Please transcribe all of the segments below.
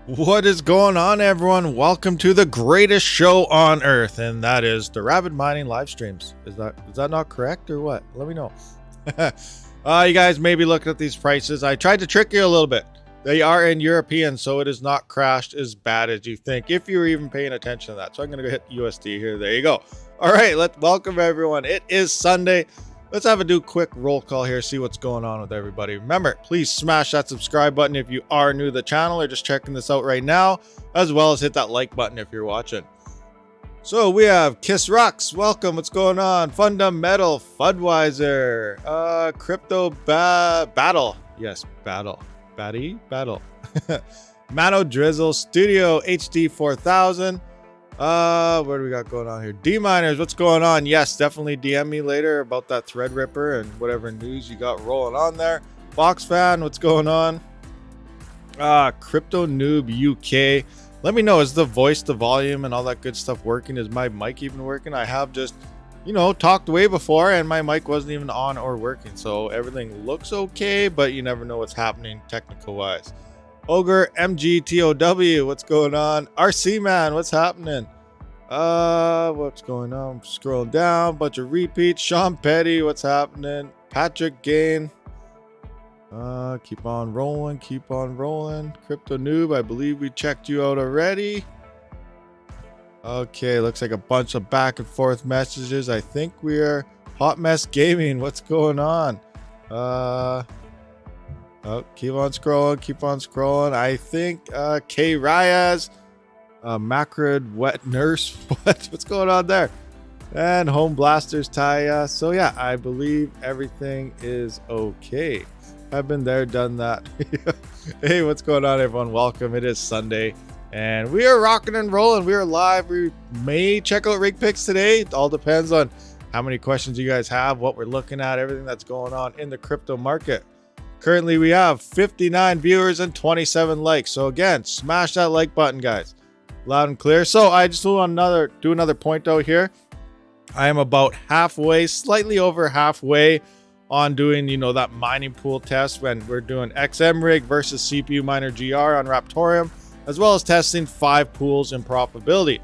What is going on, everyone? Welcome to the greatest show on earth, and that is the Rabid Mining live streams. Is that not correct or what? Let me know. You guys may be looking at these prices. I tried to trick you a little bit. They are in European, so it is not crashed as bad as you think, if you're even paying attention to that. So I'm gonna go hit USD here. There you go. All right, let's welcome everyone. It is Sunday. Let's have a quick roll call here, see what's going on with everybody. Remember, please smash that subscribe button if you are new to the channel or just checking this out right now, as well as hit that like button if you're watching. So we have Kiss Rocks, welcome, what's going on? Fundamental, Fudweiser, Crypto Battle, yes, Battle, Mano Drizzle, Studio HD 4000. What do we got going on here? D Miners, what's going on? Yes, definitely DM me later about that Threadripper and whatever news you got rolling on there. Fox Fan, what's going on? Crypto Noob UK, let me know, is the voice, the volume, and all that good stuff working? Is my mic even working? I have just, talked way before and my mic wasn't even on or working, so everything looks okay, but you never know what's happening technical wise. Ogre MGTOW, what's going on? RC Man, what's happening? What's going on? I'm scrolling down, bunch of repeats. Sean Petty, what's happening? Patrick Gain. Keep on rolling, keep on rolling. Crypto Noob, I believe we checked you out already. Okay, looks like a bunch of back and forth messages. I think we're Hot Mess Gaming. What's going on? Oh, keep on scrolling. I think K Ryaz, Macrid Wet Nurse. What's going on there? And Home Blasters Taya. So yeah, I believe everything is okay. I've been there, done that. Hey, what's going on, everyone? Welcome. It is Sunday and we are rocking and rolling. We are live. We may check out rig picks today. It all depends on how many questions you guys have, what we're looking at, everything that's going on in the crypto market. Currently, we have 59 viewers and 27 likes. So again, smash that like button, guys. Loud and clear. So I just want to do another point out here. I am about halfway, slightly over halfway on doing, that mining pool test when we're doing XM rig versus CPU miner GR on Raptoreum, as well as testing 5 pools in profitability.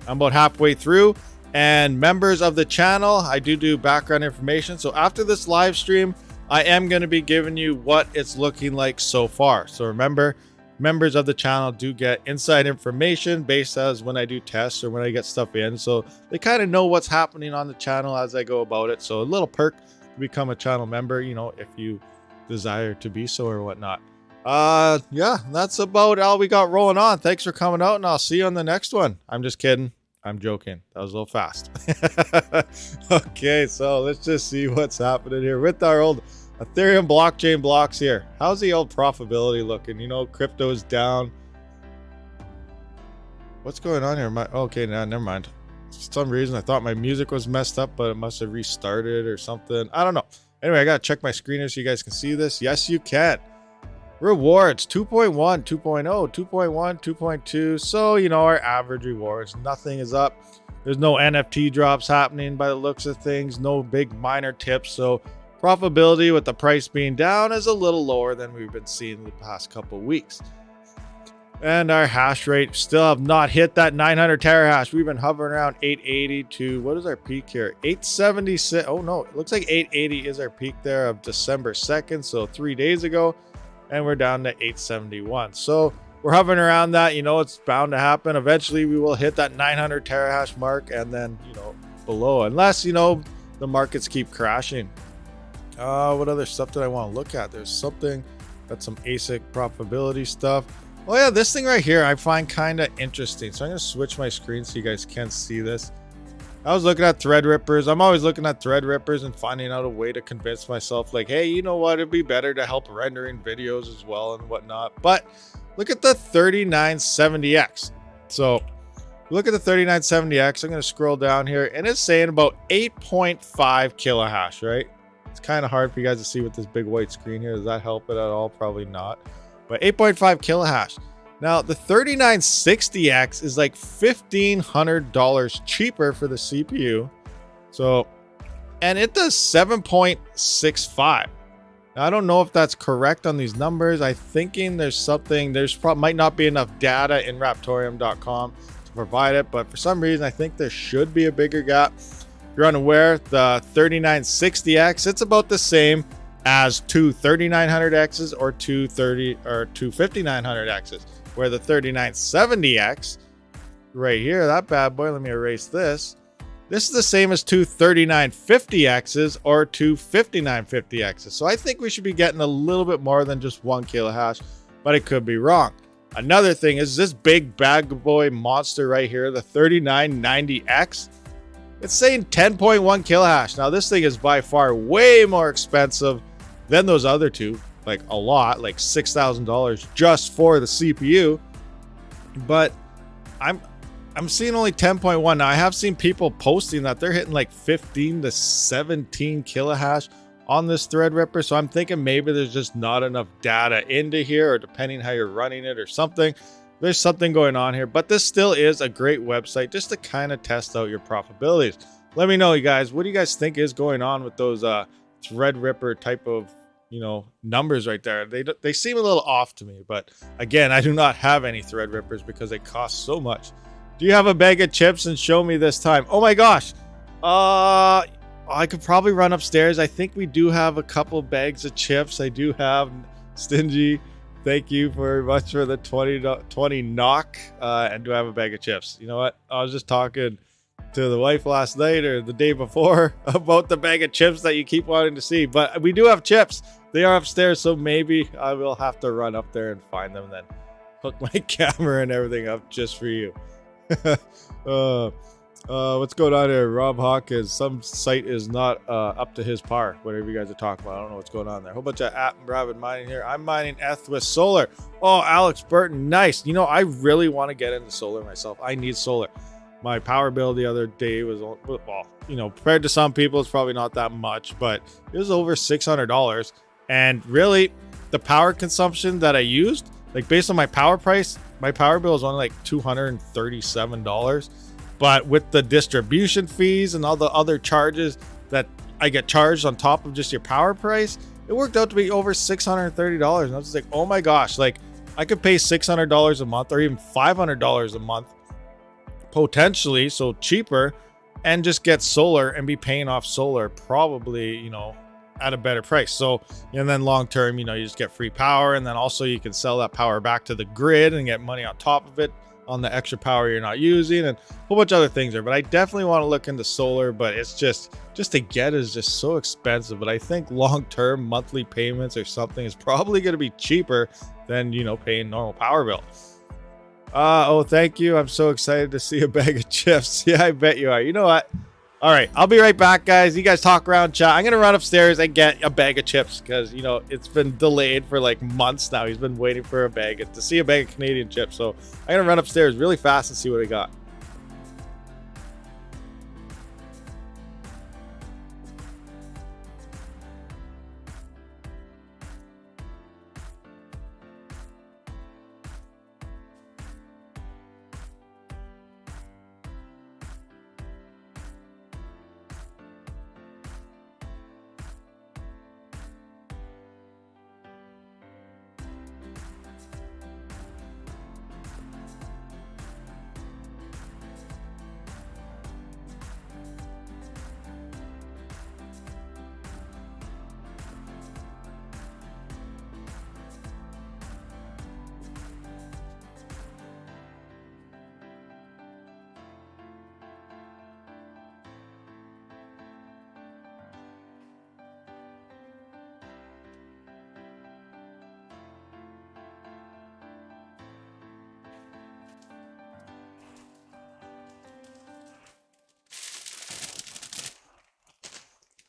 I'm about halfway through, and members of the channel, I do background information. So after this live stream, I am going to be giving you what it's looking like so far. So remember, members of the channel do get inside information based as when I do tests or when I get stuff in. So they kind of know what's happening on the channel as I go about it. So a little perk to become a channel member, if you desire to be so or whatnot. Yeah, that's about all we got rolling on. Thanks for coming out and I'll see you on the next one. I'm just kidding. I'm joking. That was a little fast. Okay, so let's just see what's happening here with our old Ethereum blockchain blocks here. How's the old profitability looking? Crypto's down. What's going on here? Okay, never mind. For some reason, I thought my music was messed up, but it must have restarted or something. I don't know. Anyway, I got to check my screen here so you guys can see this. Yes, you can. Rewards 2.1, 2.0, 2.1, 2.2. So, our average rewards, nothing is up. There's no NFT drops happening by the looks of things, no big minor tips. So, profitability with the price being down is a little lower than we've been seeing the past couple weeks. And our hash rate still have not hit that 900 terahash. We've been hovering around 880 to, what is our peak here? 876. Oh no, it looks like 880 is our peak there of December 2nd. So 3 days ago. And we're down to 871. So we're hovering around that. It's bound to happen. Eventually we will hit that 900 terahash mark and then, below, unless, the markets keep crashing. What other stuff did I want to look at? There's something, that's some ASIC profitability stuff. Oh yeah, this thing right here I find kind of interesting. So I'm going to switch my screen so you guys can see this. I was looking at Threadrippers. I'm always looking at Threadrippers and finding out a way to convince myself like, hey, you know what? It'd be better to help rendering videos as well and whatnot. But look at the 3970X. So look at the 3970X. I'm going to scroll down here and it's saying about 8.5 kilohash, right? It's kind of hard for you guys to see with this big white screen here. Does that help it at all? Probably not. But 8.5 kilohash. Now, the 3960X is like $1,500 cheaper for the CPU. So, and it does 7.65. Now, I don't know if that's correct on these numbers. I'm thinking might not be enough data in Raptoreum.com to provide it, but for some reason, I think there should be a bigger gap. If you're unaware, the 3960X, it's about the same as two 3900Xs or two 5900Xs, where the 3970X right here, that bad boy, let me erase this. This is the same as two 3950Xs or two 5950Xs. So I think we should be getting a little bit more than just 1 kilohash, but it could be wrong. Another thing is this big bad boy monster right here, the 3990X. It's saying 10.1 kilohash. Now this thing is by far way more expensive than those other two, like a lot, like $6,000 just for the CPU. But I'm seeing only 10.1. Now I have seen people posting that they're hitting like 15 to 17 kilohash on this Threadripper. So I'm thinking maybe there's just not enough data into here, or depending how you're running it or something. There's something going on here, but this still is a great website just to kind of test out your profitabilities. Let me know, you guys, what do you guys think is going on with those Threadripper type of, you know, numbers right there? They seem a little off to me, but again, I do not have any Threadrippers because they cost so much. Do you have a bag of chips and show me this time? Oh my gosh. I could probably run upstairs. I think we do have a couple bags of chips. I do have. Stingy, thank you very much for the 20 knock. And do I have a bag of chips? You know what? I was just talking to the wife last night or the day before about the bag of chips that you keep wanting to see. But we do have chips. They are upstairs, so maybe I will have to run up there and find them, then hook my camera and everything up just for you. What's going on here? Rob Hawk is some site is not up to his par, whatever you guys are talking about. I don't know what's going on there. A whole bunch of Rabid Mining here. I'm mining ETH with solar. Oh, Alex Burton, nice. You know, I really want to get into solar myself. I need solar. My power bill the other day was, well, you know, compared to some people, it's probably not that much, but it was over $600. And really, the power consumption that I used, like based on my power price, my power bill is only like $237. But with the distribution fees and all the other charges that I get charged on top of just your power price, it worked out to be over $630. And I was just like, oh my gosh, like I could pay $600 a month or even $500 a month potentially, so cheaper, and just get solar and be paying off solar probably, you know, at a better price. So, and then long term, you know, you just get free power, and then also you can sell that power back to the grid and get money on top of it on the extra power you're not using, and a whole bunch of other things there. But I definitely want to look into solar, but it's just to get is just so expensive. But I think long term monthly payments or something is probably going to be cheaper than, you know, paying normal power bill. Oh, thank you. I'm so excited to see a bag of chips. Yeah, I bet you are. You know what? All right, I'll be right back, guys. You guys talk around, chat. I'm going to run upstairs and get a bag of chips because, you know, it's been delayed for like months now. He's been waiting for a bag to see a bag of Canadian chips. So I'm going to run upstairs really fast and see what I got.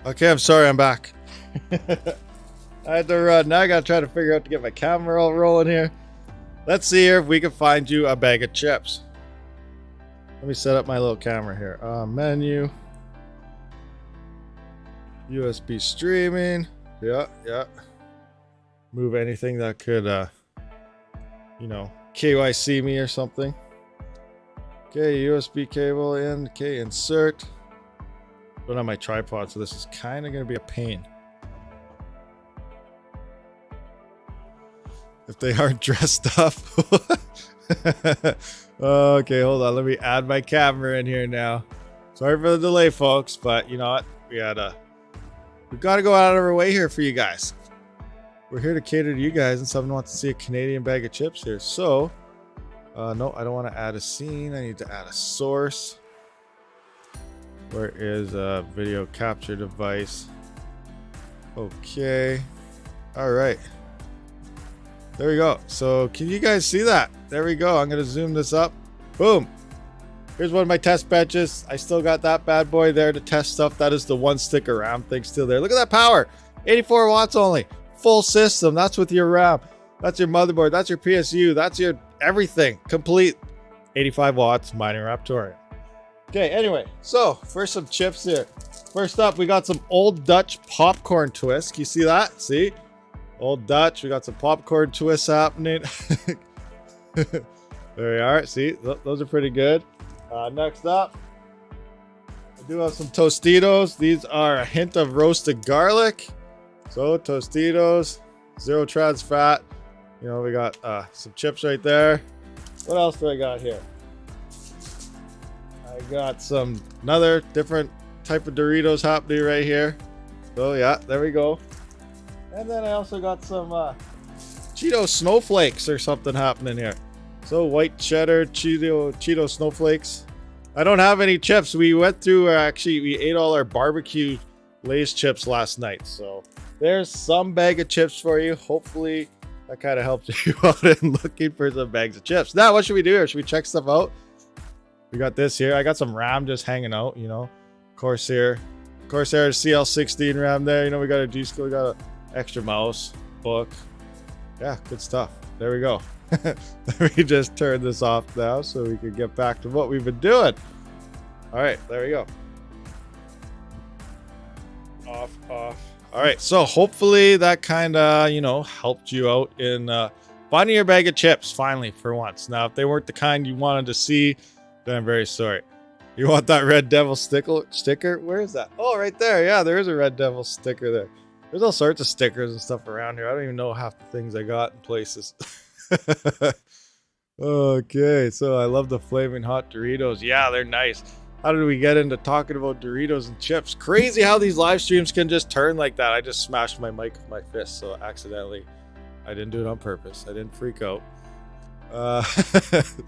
Okay, I'm sorry, I'm back. I had to run. Now I gotta try to figure out to get my camera all rolling here. Let's see here if we can find you a bag of chips. Let me set up my little camera here. Menu. USB streaming. Yeah. Move anything that could, you know, KYC me or something. Okay, USB cable in. Okay, insert. Don't have my tripod, so this is kind of going to be a pain. if they aren't dressed up. Okay, hold on. Let me add my camera in here now. Sorry for the delay, folks, but you know what? We've got to go out of our way here for you guys. We're here to cater to you guys, and someone wants to see a Canadian bag of chips here. So, no, I don't want to add a scene. I need to add a source. Where is a video capture device? Okay. All right. There we go. So can you guys see that? There we go. I'm going to zoom this up. Boom. Here's one of my test benches. I still got that bad boy there to test stuff. That is the one sticker RAM thing still there. Look at that power. 84 watts only. Full system. That's with your RAM. That's your motherboard. That's your PSU. That's your everything. Complete. 85 watts mining Raptoreum. Okay, anyway. So for some chips here. First up, we got some Old Dutch popcorn twist. Can you see that? See? Old Dutch. We got some popcorn twists happening. There we are. See? Those are pretty good. Next up, I do have some Tostitos. These are a hint of roasted garlic. So Tostitos, 0 trans fat. You know, we got some chips right there. What else do I got here? I got another different type of Doritos happening right here. So yeah, there we go. And then I also got some Cheeto snowflakes or something happening here. So white cheddar, Cheeto snowflakes. I don't have any chips. We went through, we ate all our barbecue Lay's chips last night. So there's some bag of chips for you. Hopefully that kind of helps you out in looking for some bags of chips. Now, what should we do here? Should we check stuff out? We got this here. I got some RAM just hanging out, you know. Corsair CL16 RAM there. You know, we got a G-Skill, we got an extra mouse, book. Yeah, good stuff. There we go. Let me just turn this off now so we can get back to what we've been doing. All right, there we go. Off. All right, so hopefully that kind of, you know, helped you out in finding your bag of chips finally for once. Now, if they weren't the kind you wanted to see, then I'm very sorry. You want that Red Devil sticker? Where is that? Oh, right there. Yeah, there is a Red Devil sticker there. There's all sorts of stickers and stuff around here. I don't even know half the things I got in places. Okay, so I love the flaming hot Doritos. Yeah, they're nice. How did we get into talking about Doritos and chips? Crazy how these live streams can just turn like that. I just smashed my mic with my fist, so accidentally. I didn't do it on purpose. I didn't freak out.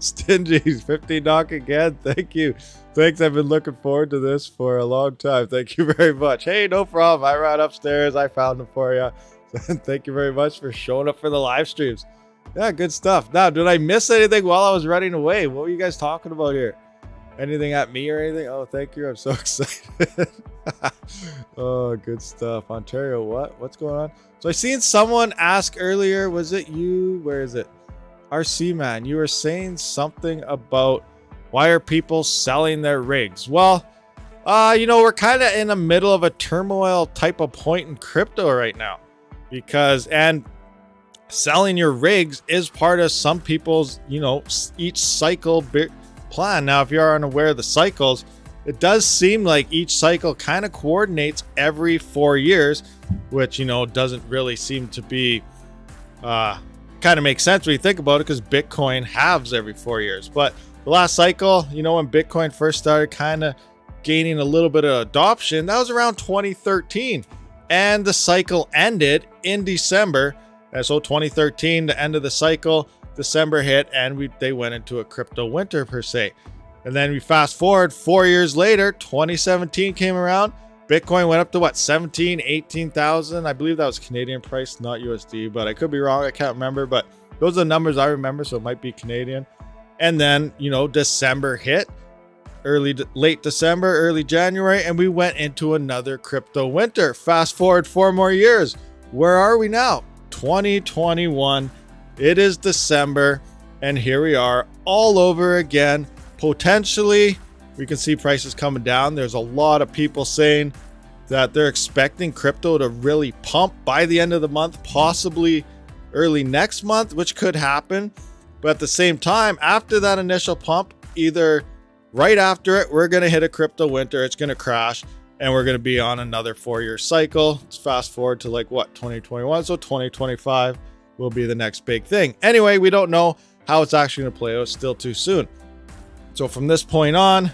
Stingy's 15 knock again. Thank you. Thanks. I've been looking forward to this for a long time. Thank you very much. Hey, no problem. I ran upstairs. I found them for you. Thank you very much for showing up for the live streams. Yeah, good stuff. Now, did I miss anything while I was running away? What were you guys talking about here? Anything at me or anything? Oh, thank you. I'm so excited. Oh, good stuff. Ontario, what? What's going on? So I seen someone ask earlier, was it you? Where is it? RC man, you were saying something about why are people selling their rigs? Well, you know, we're kind of in the middle of a turmoil type of point in crypto right now and selling your rigs is part of some people's, you know, each cycle plan. Now, if you are unaware of the cycles, it does seem like each cycle kind of coordinates every 4 years, which, you know, doesn't really seem to be, kind of makes sense when you think about it because Bitcoin halves every 4 years. But the last cycle, you know, when Bitcoin first started kind of gaining a little bit of adoption, that was around 2013. And the cycle ended in December. And so 2013, the end of the cycle, December hit, and they went into a crypto winter per se. And then we fast forward 4 years later, 2017 came around. Bitcoin went up to what, 17, 18,000? I believe that was Canadian price, not USD, but I could be wrong. I can't remember, but those are the numbers I remember, so it might be Canadian. And then, you know, December hit, late December, early January, and we went into another crypto winter. Fast forward 4 more years. Where are we now? 2021. It is December, and here we are all over again. Potentially, we can see prices coming down. There's a lot of people saying that they're expecting crypto to really pump by the end of the month, possibly early next month, which could happen. But at the same time, after that initial pump, either right after it, we're going to hit a crypto winter, it's going to crash, and we're going to be on another 4-year cycle. Let's fast forward to like what, 2021, so 2025. will be the next big thing. Anyway, we don't know how it's actually going to play out. It's still too soon. So from this point on,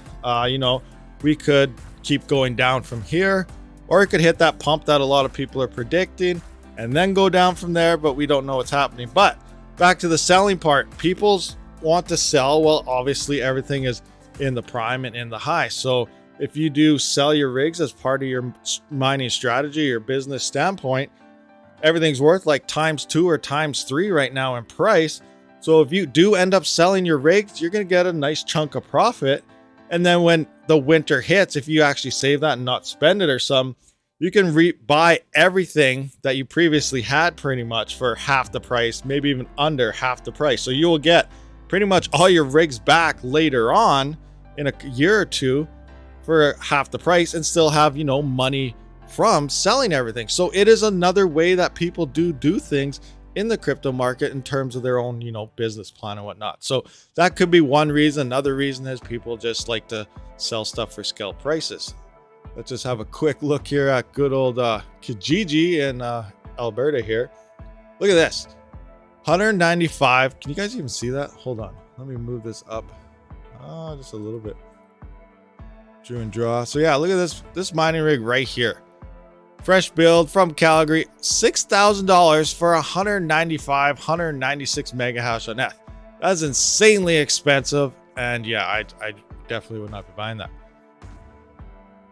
we could keep going down from here, or it could hit that pump that a lot of people are predicting and then go down from there, but we don't know what's happening. But back to the selling part, people want to sell. Well, obviously everything is in the prime and in the high. So if you do sell your rigs as part of your mining strategy, your business standpoint, everything's worth like ×2 or ×3 right now in price. So if you do end up selling your rigs, you're going to get a nice chunk of profit. And then when the winter hits, if you actually save that and not spend it or something, you can buy everything that you previously had pretty much for half the price, maybe even under half the price. So you will get pretty much all your rigs back later on in a year or two for half the price and still have, money from selling everything. So it is another way that people do things in the crypto market in terms of their own, business plan and whatnot. So that could be one reason. Another reason is people just like to sell stuff for scalp prices. Let's just have a quick look here at good old Kijiji in Alberta here. Look at this, 195. Can you guys even see that? Hold on, let me move this up just a little bit. Drew and draw. So yeah, look at this mining rig right here. Fresh build from Calgary, $6,000 for 196 mega hash on ETH. That's insanely expensive, and yeah, I definitely would not be buying that.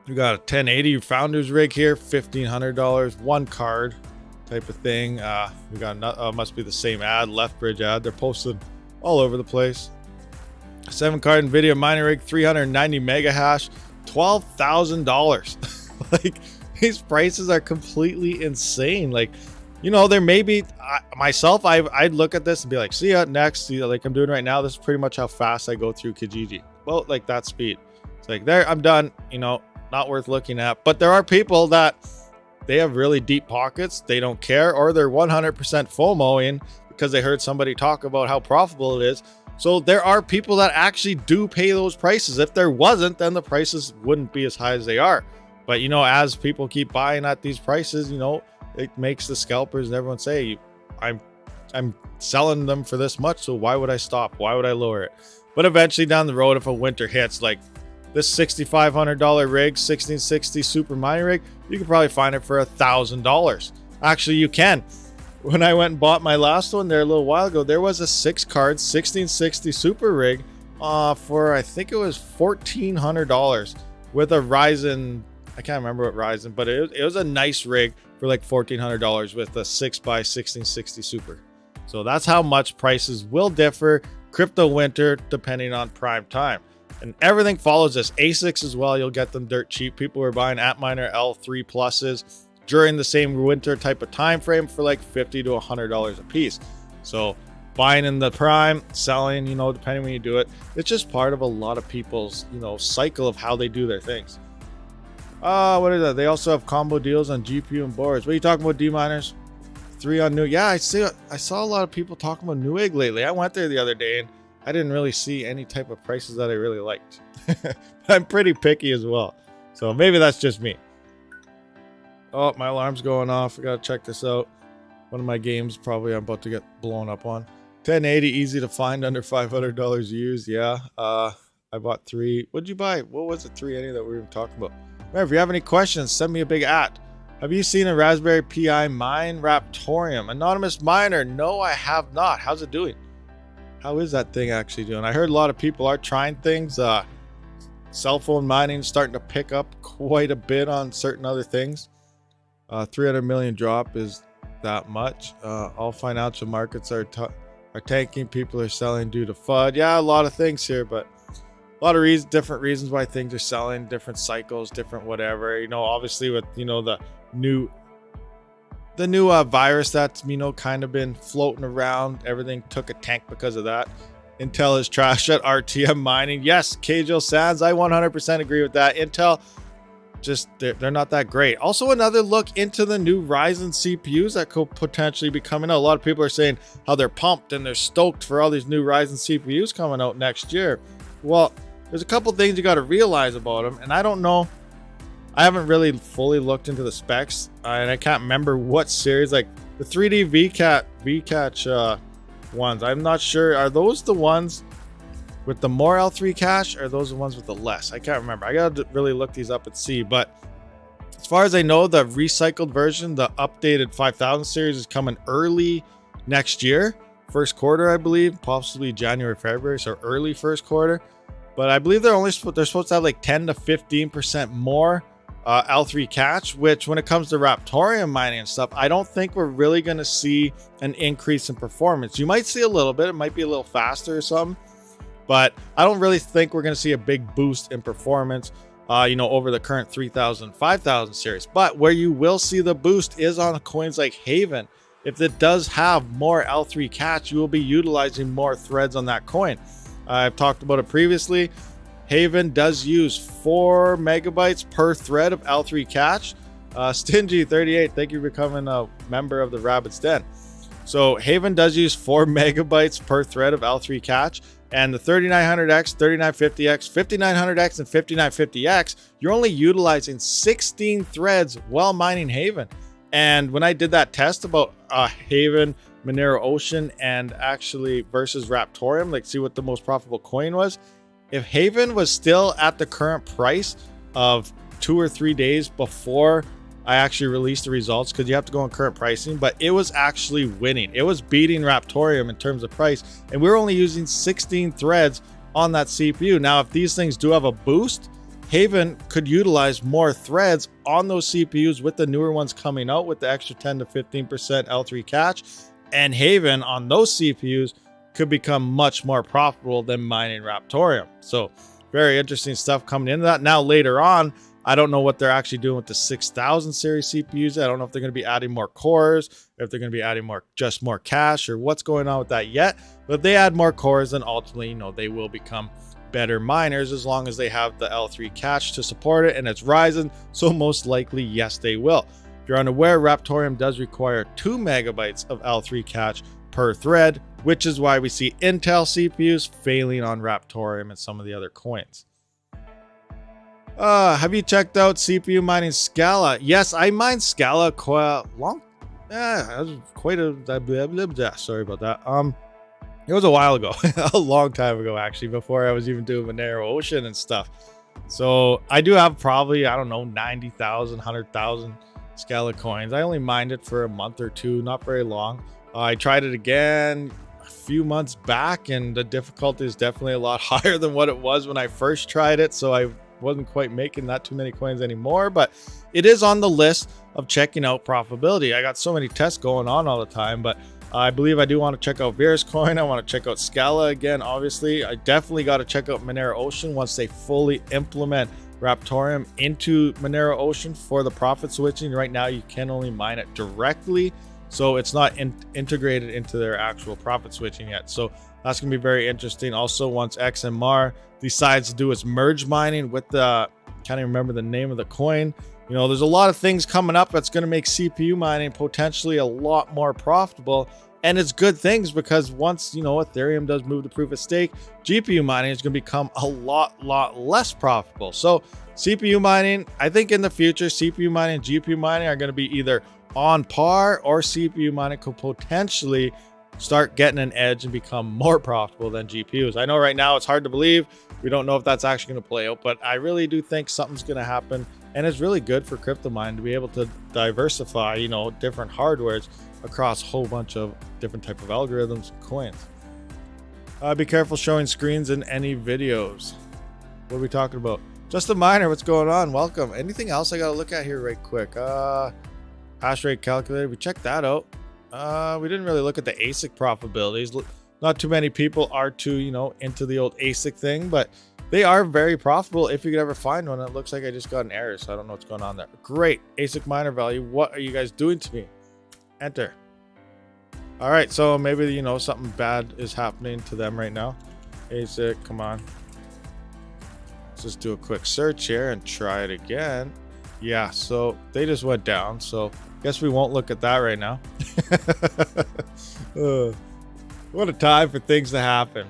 We got a 1080 founders rig here, $1,500, one card type of thing. We got must be the same ad, left bridge ad. They're posted all over the place. 7 card NVIDIA mining rig, 390 mega hash, $12,000. Like, these prices are completely insane. Like, there may be myself, I'd look at this and be like, see ya next. Like I'm doing right now. This is pretty much how fast I go through Kijiji. Well, like that speed. It's like there, I'm done. Not worth looking at. But there are people that they have really deep pockets. They don't care, or they're 100% FOMOing because they heard somebody talk about how profitable it is. So there are people that actually do pay those prices. If there wasn't, then the prices wouldn't be as high as they are. But, as people keep buying at these prices, it makes the scalpers and everyone say, I'm selling them for this much, so why would I stop? Why would I lower it? But eventually down the road, if a winter hits, like this $6,500 rig, 1660 super mining rig, you can probably find it for $1,000. Actually, you can. When I went and bought my last one there a little while ago, there was a 6-card 1660 super rig for, I think it was $1,400 with a Ryzen. I can't remember what Ryzen, but it was a nice rig for like $1,400 with a 6x1660 super. So that's how much prices will differ crypto winter depending on prime time. And everything follows this. ASICs as well, you'll get them dirt cheap. People were buying Antminer L3 pluses during the same winter type of time frame for like $50 to $100 a piece. So buying in the prime, selling, depending when you do it, it's just part of a lot of people's, cycle of how they do their things. What is that? They also have combo deals on GPU and boards. What are you talking about, D-miners? 3 on new. Yeah, I saw a lot of people talking about Newegg lately. I went there the other day and I didn't really see any type of prices that I really liked. I'm pretty picky as well. So maybe that's just me. Oh, my alarm's going off. I gotta check this out. One of my games probably I'm about to get blown up on. 1080, easy to find, under $500 used. Yeah. I bought 3. What'd you buy? What was it? 380 that we were even talking about. Remember, if you have any questions, send me a big @ Have you seen a Raspberry Pi mine Raptoreum? Anonymous miner. No, I have not. How's it doing? How is that thing actually doing? I heard a lot of people are trying things. Cell phone mining starting to pick up quite a bit on certain other things. 300 million drop is that much. All financial markets are tanking. People are selling due to FUD. Yeah, a lot of things here, but a lot of different reasons why things are selling, different cycles, different whatever. Obviously with the new virus that's kind of been floating around, everything took a tank because of that. Intel is trash at RTM mining. Yes, Kjo Sands, I 100% agree with that. Intel, just they're not that great. Also, another look into the new Ryzen CPUs that could potentially be coming out. A lot of people are saying how they're pumped and they're stoked for all these new Ryzen CPUs coming out next year. Well, there's a couple things you got to realize about them, and I don't know. I haven't really fully looked into the specs, and I can't remember what series. Like the 3D Vcache ones. I'm not sure. Are those the ones with the more L3 cache, or are those the ones with the less? I can't remember. I gotta really look these up and see. But as far as I know, the recycled version, the updated 5000 series, is coming early next year, first quarter, I believe, possibly January, February, so early first quarter. But I believe they're supposed to have like 10 to 15% more L3 cache, which when it comes to Raptoreum mining and stuff, I don't think we're really going to see an increase in performance. You might see a little bit, it might be a little faster or something, but I don't really think we're going to see a big boost in performance, over the current 3000, 5000 series. But where you will see the boost is on coins like Haven. If it does have more L3 cache, you will be utilizing more threads on that coin. I've talked about it previously. Haven does use 4 megabytes per thread of L3 cache. Stingy38, thank you for becoming a member of the Rabid's Den. So Haven does use 4 megabytes per thread of L3 cache, and the 3900X, 3950X, 5900X, and 5950X, you're only utilizing 16 threads while mining Haven. And when I did that test about Haven, Monero Ocean, and actually versus Raptoreum, like see what the most profitable coin was, if Haven was still at the current price of 2 or 3 days before I actually released the results, because you have to go on current pricing, but it was actually winning. It was beating Raptoreum in terms of price, and we were only using 16 threads on that CPU. Now, if these things do have a boost, Haven could utilize more threads on those CPUs with the newer ones coming out with the extra 10 to 15% L3 cache, and Haven on those CPUs could become much more profitable than mining Raptoreum. So very interesting stuff coming into that. Now later on, I don't know what they're actually doing with the 6000 series CPUs. I don't know if they're going to be adding more cores, if they're going to be adding more cache, or what's going on with that yet. But if they add more cores, then ultimately, they will become better miners as long as they have the L3 cache to support it, and it's rising. So most likely, yes, they will. If you're unaware, Raptoreum does require 2 megabytes of L3 cache per thread, which is why we see Intel CPUs failing on Raptoreum and some of the other coins. Have you checked out CPU mining Scala? Yes, I mined Scala quite long. Sorry about that. It was a while ago, a long time ago, actually, before I was even doing Monero Ocean and stuff. So I do have probably, 90,000, 100,000 Scala coins. I only mined it for a month or two, not very long. I tried it again a few months back, and the difficulty is definitely a lot higher than what it was when I first tried it. So I wasn't quite making that too many coins anymore, but it is on the list of checking out profitability. I got so many tests going on all the time, but I believe I do want to check out Vera's coin. I want to check out Scala again, obviously. I definitely got to check out Monero Ocean once they fully implement Raptoreum into Monero Ocean for the profit switching. Right now, you can only mine it directly, so it's not integrated into their actual profit switching yet. So that's going to be very interesting. Also, once XMR decides to do its merge mining with the, can't even remember the name of the coin. There's a lot of things coming up that's going to make CPU mining potentially a lot more profitable. And it's good things, because once, Ethereum does move to proof of stake, GPU mining is going to become a lot less profitable. So CPU mining, I think in the future, CPU mining and GPU mining are going to be either on par, or CPU mining could potentially start getting an edge and become more profitable than GPUs. I know right now it's hard to believe. We don't know if that's actually going to play out, but I really do think something's going to happen. And it's really good for crypto mining to be able to diversify, different hardwares across a whole bunch of different type of algorithms and coins. Be careful showing screens in any videos. What are we talking about? Just a miner, what's going on? Welcome. Anything else I got to look at here right quick? Hash rate calculator, we checked that out. We didn't really look at the ASIC profitabilities. Not too many people are too, into the old ASIC thing, but they are very profitable if you could ever find one. It looks like I just got an error, so I don't know what's going on there. Great. ASIC miner value. What are you guys doing to me? Enter. All right, so maybe, something bad is happening to them right now. ASIC, come on. Let's just do a quick search here and try it again. Yeah, so they just went down, so guess we won't look at that right now. What a time for things to happen.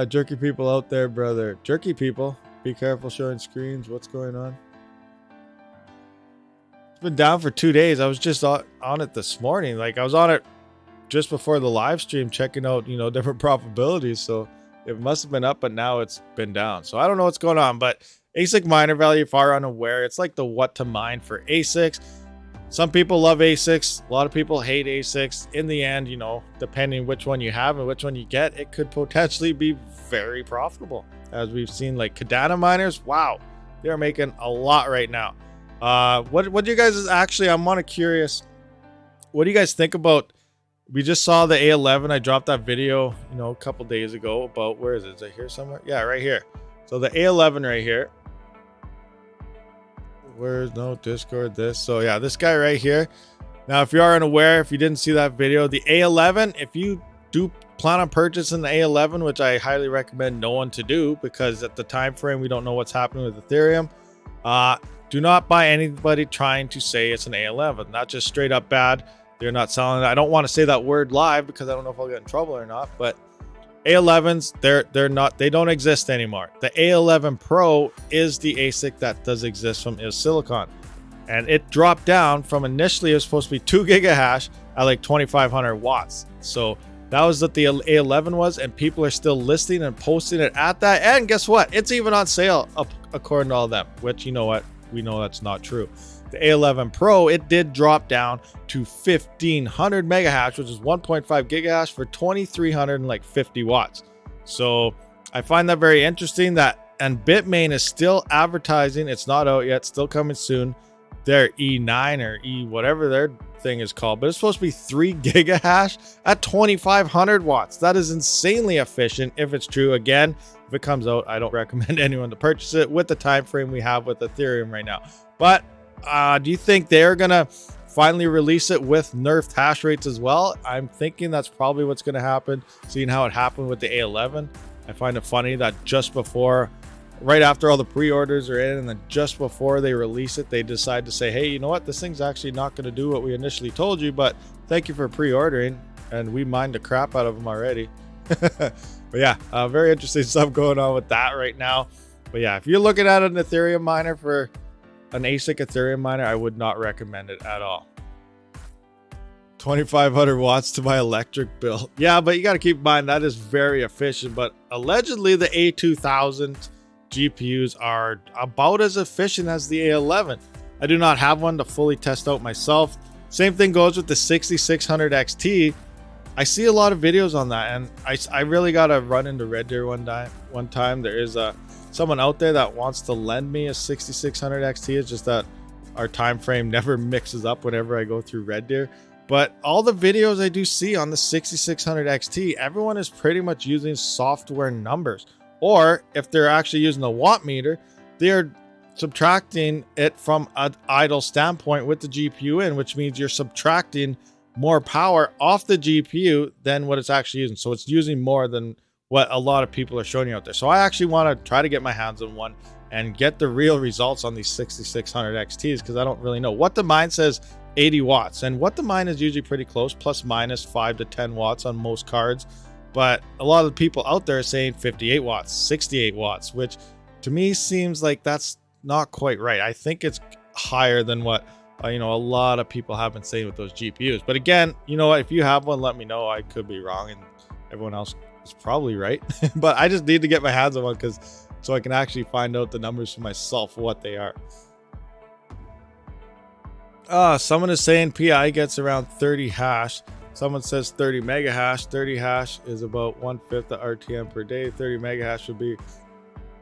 Jerky people out there, brother. Jerky people, be careful showing screens. What's going on? It's been down for 2 days. I was just on it this morning. Like, I was on it just before the live stream checking out, you know, different probabilities. So it must have been up, but now it's been down. So I don't know what's going on, but ASIC miner value, if you're unaware, it's like the what to mine for ASICs. Some people love ASICs. A lot of people hate ASICs. In the end, you know, depending which one you have and which one you get, it could potentially be very profitable. As we've seen, like Cardano miners, wow, they're making a lot right now. What do you guys actually, I'm kind of curious, what do you guys think about, we just saw the A11. I dropped that video, you know, a couple days ago about, where is it? Is it here somewhere? Yeah, right here. So the A11 right here. Where's no Discord this? So yeah, this guy right here. Now, if you are unaware, if you didn't see that video, the A11, if you do plan on purchasing the A11, which I highly recommend no one to do, because at the time frame, we don't know what's happening with Ethereum. Do not buy anybody trying to say it's an A11. Not just straight up bad. They're not selling it. I don't want to say that word live because I don't know if I'll get in trouble or not, but A11s, they don't exist anymore. The A11 Pro is the ASIC that does exist from Silicon, and it dropped down from initially it was supposed to be 2 gigahash at like 2,500 watts. So that was what the A11 was, and people are still listing and posting it at that. And guess what? It's even on sale according to all of them, which, you know what? We know that's not true. The A11 Pro, it did drop down to 1,500 megahash, which is 1.5 gigahash for 2,350 watts. So I find that very interesting. That, and Bitmain is still advertising, it's not out yet, still coming soon, their E9 or E whatever their thing is called, but it's supposed to be 3 gigahash at 2,500 watts. That is insanely efficient if it's true. Again, if it comes out, I don't recommend anyone to purchase it with the time frame we have with Ethereum right now. But do you think they're gonna finally release it with nerfed hash rates as well? I'm thinking that's probably what's gonna happen, seeing how it happened with the A11. I find it funny that just before, right after all the pre-orders are in, and then just before they release it, they decide to say, hey, you know what, this thing's actually not going to do what we initially told you, but thank you for pre-ordering, and we mined the crap out of them already. But yeah, very interesting stuff going on with that right now. But yeah, if you're looking at an Ethereum miner, for an ASIC Ethereum miner, I would not recommend it at all. 2,500 watts to my electric bill. Yeah, but you got to keep in mind that is very efficient, but allegedly the A2000 GPUs are about as efficient as the A11. I do not have one to fully test out myself. Same thing goes with the 6600 XT. I see a lot of videos on that, and I really got to run into Red Deer one time. There is someone out there that wants to lend me a 6600 XT. It's just that our time frame never mixes up whenever I go through Red Deer. But all the videos I do see on the 6600 XT, everyone is pretty much using software numbers. Or if they're actually using the watt meter, they're subtracting it from an idle standpoint with the GPU in, which means you're subtracting more power off the GPU than what it's actually using. So it's using more than what a lot of people are showing you out there. So I actually want to try to get my hands on one and get the real results on these 6600 XTs, because I don't really know. What the mine says 80 watts, and what the mine is usually pretty close, plus minus 5 to 10 watts on most cards. But a lot of the people out there are saying 58 watts, 68 watts, which to me seems like that's not quite right. I think it's higher than what, you know, a lot of people have been saying with those GPUs. But again, you know what, if you have one, let me know. I could be wrong and everyone else is probably right. But I just need to get my hands on one, so I can actually find out the numbers for myself, what they are. Someone is saying PI gets around 30 hash. Someone says 30 mega hash. 30 hash is about 1/5 of RTM per day. 30 mega hash would be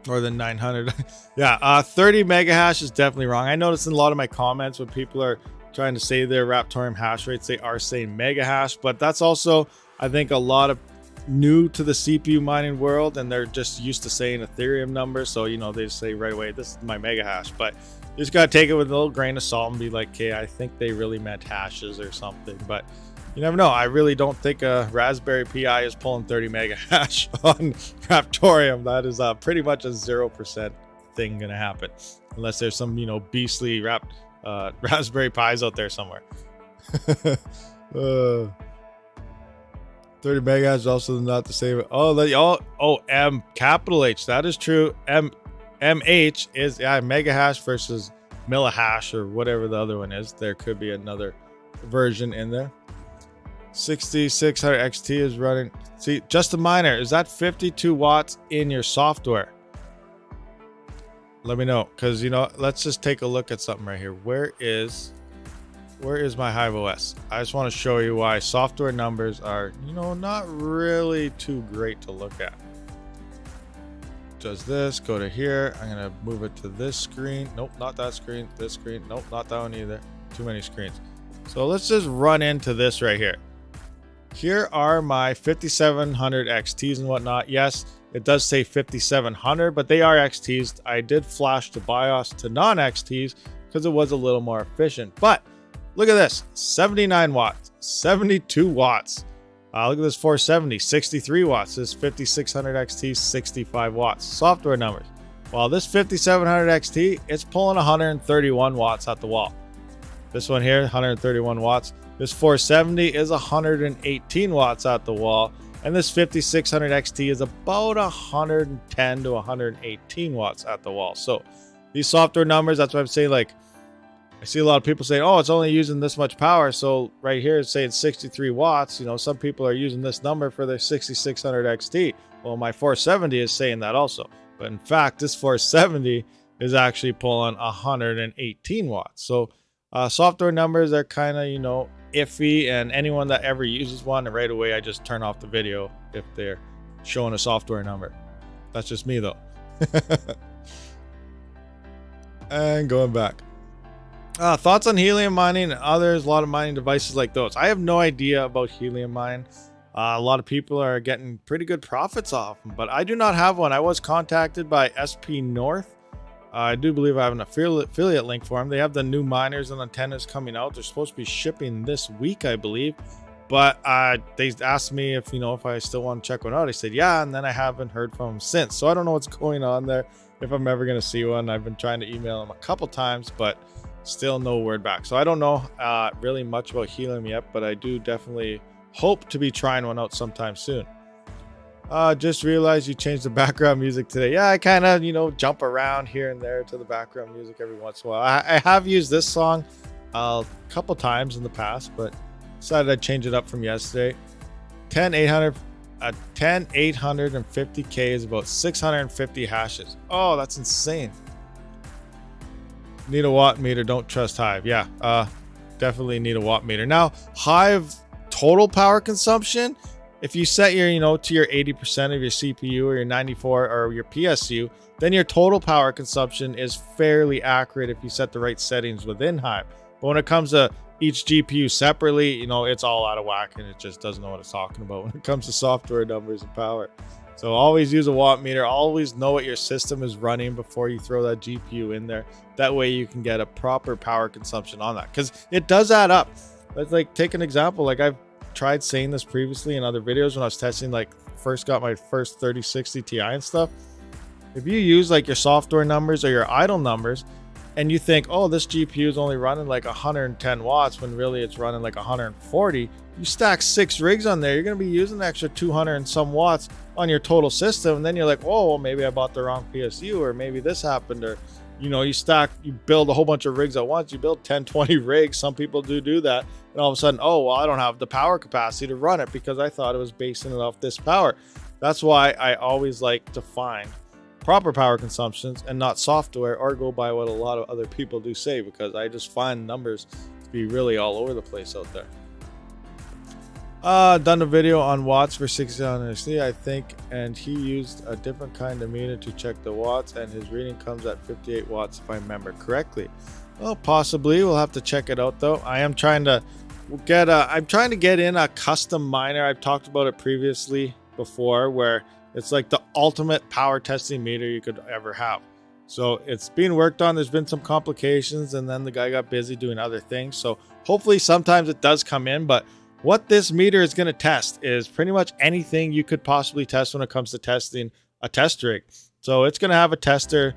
more than 900. Yeah, 30 mega hash is definitely wrong. I noticed in a lot of my comments when people are trying to say their Raptoreum hash rates, they are saying mega hash, but that's also, I think, a lot of new to the CPU mining world, and they're just used to saying Ethereum numbers. So, you know, they just say right away, this is my mega hash. But you just got to take it with a little grain of salt and be like, okay, I think they really meant hashes or something. But you never know. I really don't think a Raspberry Pi is pulling 30 mega hash on Raptoreum. That is pretty much a 0% thing going to happen, unless there's some, you know, beastly Raspberry Pis out there somewhere. 30 mega hash is also not the same. M capital H. That is true. MH is mega hash versus millihash or whatever the other one is. There could be another version in there. 6600 XT is running. See, just a miner, is that 52 watts in your software? Let me know, because you know, let's just take a look at something right here. Where is my Hive OS? I just want to show you why software numbers are, you know, not really too great to look at. Does this, go to here, I'm gonna move it to this screen. Nope, not that screen. This screen, nope, not that one either. Too many screens. So let's just run into this right here. Here are my 5700 XTs and whatnot. Yes, it does say 5700, but they are XTs. I did flash the BIOS to non-XTs because it was a little more efficient. But look at this, 79 watts, 72 watts. Look at this 470, 63 watts. This 5600 XT, 65 watts. Software numbers. While this 5700 XT, it's pulling 131 watts at the wall. This one here, 131 watts. This 470 is 118 watts at the wall. And this 5600 XT is about 110 to 118 watts at the wall. So these software numbers, that's why I'm saying, like, I see a lot of people saying, oh, it's only using this much power. So right here it's saying 63 watts. You know, some people are using this number for their 6600 XT. Well, my 470 is saying that also. But in fact, this 470 is actually pulling 118 watts. So software numbers are kind of, you know, iffy, and anyone that ever uses one, right away I just turn off the video if they're showing a software number. That's just me though. And going back, thoughts on Helium Mining and others, a lot of mining devices like those. I have no idea about Helium Mine. A lot of people are getting pretty good profits off them, but I do not have one. I was contacted by SP North. I do believe I have an affiliate link for them. They have the new miners and antennas coming out. They're supposed to be shipping this week, I believe. But they asked me if, you know, if I still want to check one out. I said, yeah, and then I haven't heard from them since. So I don't know what's going on there, if I'm ever going to see one. I've been trying to email them a couple times, but still no word back. So I don't know really much about Helium yet, but I do definitely hope to be trying one out sometime soon. Just realized you changed the background music today. Yeah, I kind of, you know, jump around here and there to the background music every once in a while. I have used this song a couple times in the past, but decided I'd change it up from yesterday. 10850K is about 650 hashes. Oh, that's insane. Need a watt meter, don't trust Hive. Yeah, definitely need a watt meter. Now, Hive total power consumption, if you set your, you know, to your 80% of your CPU or your 94 or your PSU, then your total power consumption is fairly accurate if you set the right settings within Hive. But when it comes to each GPU separately, you know, it's all out of whack and it just doesn't know what it's talking about when it comes to software numbers and power. So always use a watt meter. Always know what your system is running before you throw that GPU in there. That way you can get a proper power consumption on that, because it does add up. Let's like take an example. Like I've tried saying this previously in other videos when I was testing, like first got my first 3060 Ti and stuff. If you use like your software numbers or your idle numbers and you think, oh, this GPU is only running like 110 watts when really it's running like 140, you stack 6 rigs on there, you're going to be using an extra 200 and some watts on your total system. And then you're like, oh, well, maybe I bought the wrong PSU, or maybe this happened, or you know, you build a whole bunch of rigs at once. You build 10, 20 rigs. Some people do that. And all of a sudden, oh, well, I don't have the power capacity to run it because I thought it was basing it off this power. That's why I always like to find proper power consumptions and not software, or go by what a lot of other people do say, because I just find numbers to be really all over the place out there. Done a video on watts for 600C, I think, and he used a different kind of meter to check the watts, and his reading comes at 58 watts if I remember correctly. Well, possibly. We'll have to check it out though. I'm trying to get in a custom miner. I've talked about it previously before, where it's like the ultimate power testing meter you could ever have. So it's being worked on. There's been some complications, and then the guy got busy doing other things. So hopefully sometimes it does come in, but what this meter is going to test is pretty much anything you could possibly test when it comes to testing a test rig. So it's going to have a tester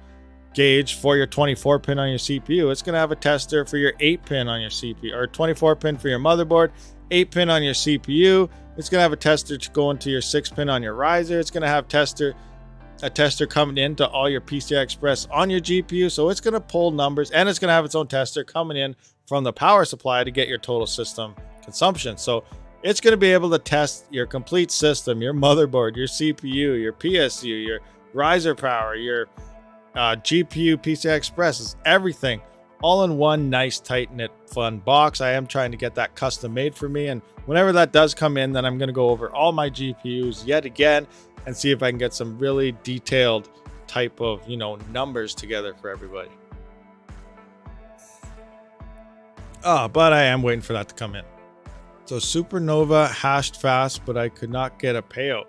gauge for your 24 pin on your CPU. It's going to have a tester for your 8 pin on your CPU, or 24 pin for your motherboard, 8 pin on your CPU. It's going to have a tester to go into your 6 pin on your riser. It's going to have a tester coming into all your PCI Express on your GPU. So it's going to pull numbers, and it's going to have its own tester coming in from the power supply to get your total system consumption. So it's going to be able to test your complete system, your motherboard, your CPU, your PSU, your riser power, your GPU, PCI Express, everything all in one nice, tight knit, fun box. I am trying to get that custom made for me. And whenever that does come in, then I'm going to go over all my GPUs yet again and see if I can get some really detailed type of, numbers together for everybody. But I am waiting for that to come in. So Supernova hashed fast, but I could not get a payout.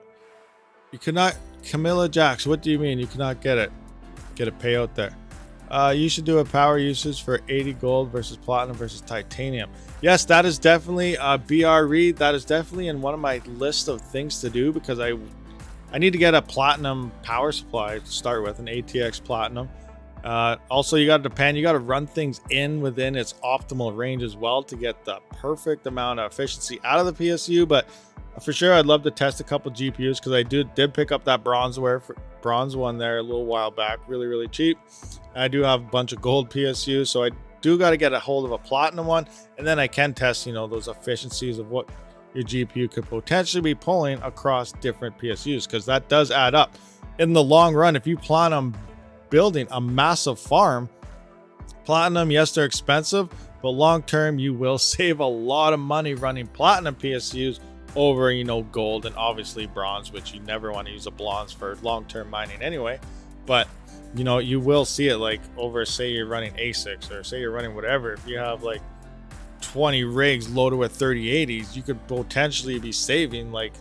You could not, Camilla Jax, what do you mean you cannot get a payout there? You should do a power usage for 80 gold versus platinum versus titanium. Yes, that is definitely BR Reed. That is definitely in one of my list of things to do, because I need to get a platinum power supply to start with, an ATX platinum. Also, you got to run things within its optimal range as well to get the perfect amount of efficiency out of the PSU. But for sure, I'd love to test a couple GPUs, because I did pick up that bronze one there a little while back, really cheap. I do have a bunch of gold PSUs, so I do got to get a hold of a platinum one, and then I can test those efficiencies of what your GPU could potentially be pulling across different PSUs, because that does add up in the long run. If you plan on building a massive farm, platinum, yes, they're expensive, but long term you will save a lot of money running platinum PSUs over gold and obviously bronze, which you never want to use a bronze for long-term mining anyway. But you will see it, like over, say you're running ASICs, or say you're running whatever. If you have like 20 rigs loaded with 3080s, you could potentially be saving like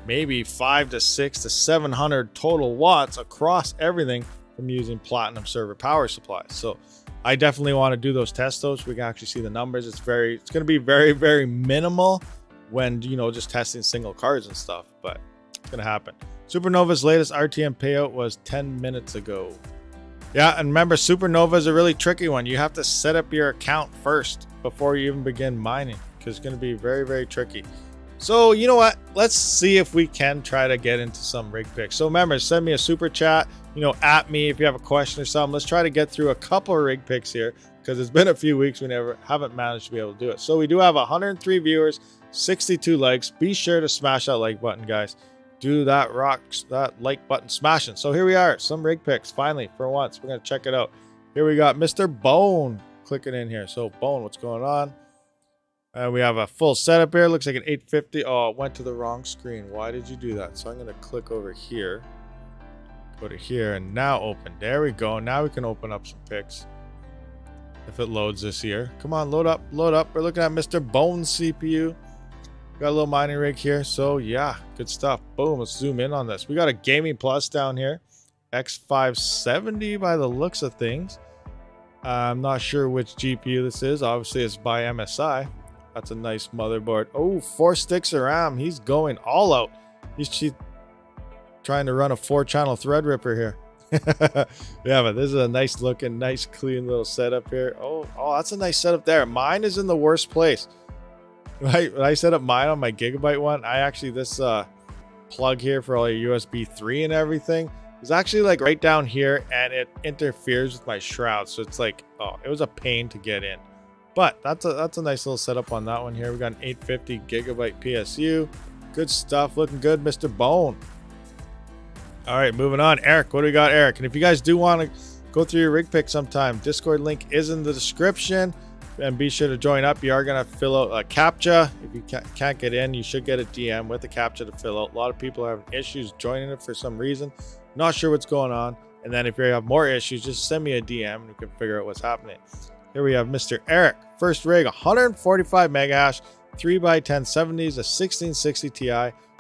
maybe 500 to 600 to 700 total watts across everything from using platinum server power supplies. So I definitely want to do those tests, so we can actually see the numbers. It's going to be very minimal when just testing single cards and stuff, but it's going to happen. Supernova's latest RTM payout was 10 minutes ago. Yeah, and remember, Supernova is a really tricky one. You have to set up your account first before you even begin mining, because it's going to be very tricky. So you know what, let's see if we can try to get into some rig picks. So remember, send me a super chat, at me if you have a question or something. Let's try to get through a couple of rig picks here, because it's been a few weeks we haven't managed to be able to do it. So we do have 103 viewers, 62 likes. Be sure to smash that like button, guys. Do that like button smashing. So here we are, some rig picks finally. For once, we're gonna check it out. Here we got Mr. Bone clicking in here. So Bone, what's going on? And we have a full setup here. Looks like an 850. Oh, it went to the wrong screen. Why did you do that? So I'm gonna click over here, go to here, and now open. There we go. Now we can open up some picks if it loads this here. Come on, load up. We're looking at Mr. Bone's CPU. Got a little mining rig here. So yeah, good stuff. Boom, let's zoom in on this. We got a Gaming Plus down here, X570 by the looks of things. I'm not sure which GPU this is. Obviously it's by MSI. That's a nice motherboard. Oh, 4 sticks of RAM. He's going all out. He's trying to run a 4-channel Threadripper here. Yeah, but this is a nice looking, nice clean little setup here. Oh, that's a nice setup there. Mine is in the worst place. Right, when I set up mine on my Gigabyte one, this plug here for all your USB 3 and everything is actually like right down here, and it interferes with my shroud. So it's like, it was a pain to get in. But that's a nice little setup on that one here. We got an 850 gigabyte PSU. Good stuff, looking good, Mr. Bone. All right, moving on. Eric, what do we got, Eric? And if you guys do want to go through your rig pick sometime, Discord link is in the description. And be sure to join up. You are going to fill out a CAPTCHA. If you can't get in, you should get a DM with a CAPTCHA to fill out. A lot of people are having issues joining it for some reason. Not sure what's going on. And then if you have more issues, just send me a DM and we can figure out what's happening. Here we have Mr. Eric. First rig, 145 mega hash, 3x1070s, a 1660 Ti,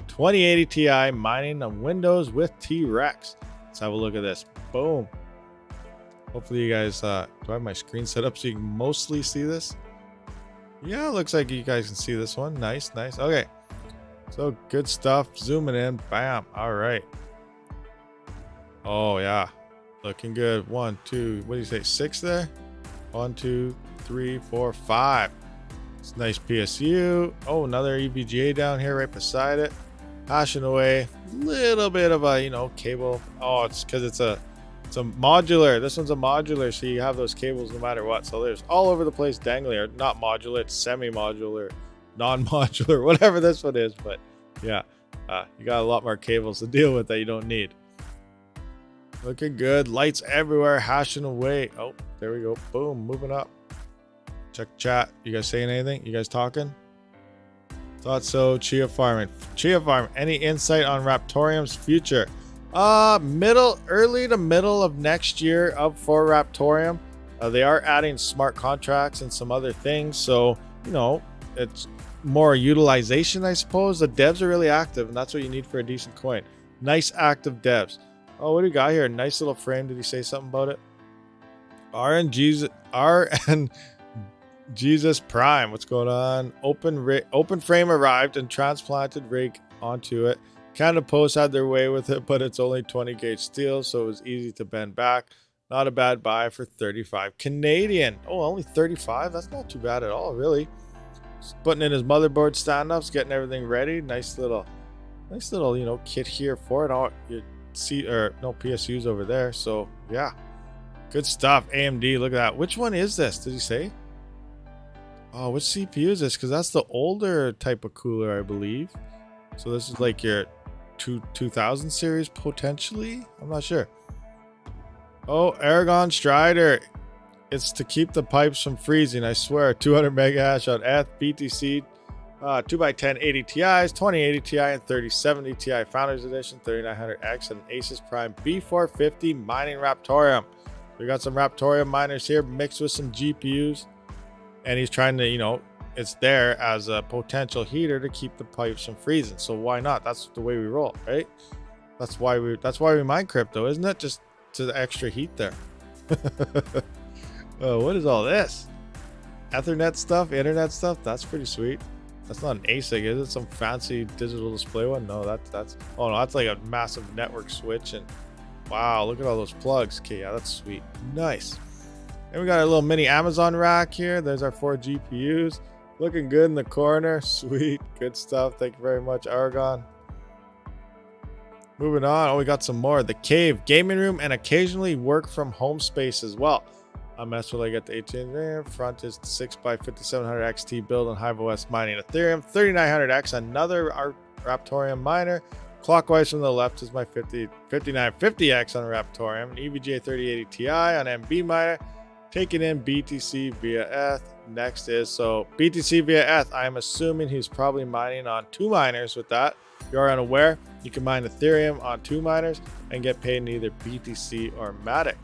2080 Ti, mining on Windows with T-Rex. Let's have a look at this. Boom. Hopefully you guys, do I have my screen set up so you can mostly see this? Yeah, looks like you guys can see this one. Nice. Okay. So good stuff. Zooming in. Bam. All right. Oh, yeah. Looking good. 1, 2, what do you say? 6 there? 1, 2, 3, 4, 5. It's nice PSU. Oh, another EVGA down here right beside it. Hashing away. Little bit of a, cable. Oh, it's because it's a modular. This one's a modular, so you have those cables no matter what. So there's all over the place dangling. Or not modular, it's semi-modular non-modular, whatever this one is. But yeah, you got a lot more cables to deal with that you don't need. Looking good. Lights everywhere, hashing away. Oh, there we go. Boom, moving up. Check chat. You guys saying anything? You guys talking? Thought so. Chia farming. Chia farm. Any insight on Raptoreum's future? Early to middle of next year up for Raptoreum. They are adding smart contracts and some other things. So, you know, it's more utilization, I suppose. The devs are really active, and that's what you need for a decent coin. Nice active devs. Oh, what do you got here? Nice little frame. Did he say something about it? RN Jesus Prime. What's going on? Open frame arrived and transplanted rig onto it. Kind of posts had their way with it, but it's only 20 gauge steel, so it was easy to bend back. Not a bad buy for 35 Canadian. Oh, only 35? That's not too bad at all, really. Just putting in his motherboard stand-ups, getting everything ready. Nice little, you know, kit here for it. Oh, you see, or no PSUs over there. So yeah, good stuff. AMD, look at that. Which one is this? Did he say? Oh, which CPU is this? Because that's the older type of cooler, I believe. So this is like your 2000 series potentially. I'm not sure. Oh, Aragon Strider. It's to keep the pipes from freezing. I swear. 200 mega hash on ETH, BTC, 2x10 80 Ti's, 2080 Ti, and 3070 Ti Founders Edition, 3900X, and ASIC Prime B450 mining Raptoreum. We got some Raptoreum miners here mixed with some GPUs, and he's trying to, you know, it's there as a potential heater to keep the pipes from freezing. So why not? That's the way we roll, right? That's why we mine crypto, isn't it? Just to the extra heat there. Oh, what is all this? Ethernet stuff, internet stuff. That's pretty sweet. That's not an ASIC, is it? Some fancy digital display one? No, that's oh no, that's like a massive network switch. And wow, look at all those plugs. Okay, yeah, that's sweet. Nice. And we got a little mini Amazon rack here. There's our 4 GPUs. Looking good in the corner. Sweet. Good stuff. Thank you very much, Aragon. Moving on. Oh, we got some more. The Cave, gaming room, and occasionally work from home space as well. That's what I get the 18 there. Front is 6x5700 XT build on Hive OS mining Ethereum. 3900X, another Raptoreum miner. Clockwise from the left is my 5950X on Raptoreum. An EVGA 3080 Ti on MB miner. Taking in BTC via ETH. Next is, so BTC via ETH. I'm assuming he's probably mining on 2 miners with that. If you are unaware, you can mine Ethereum on 2 miners and get paid in either BTC or Matic.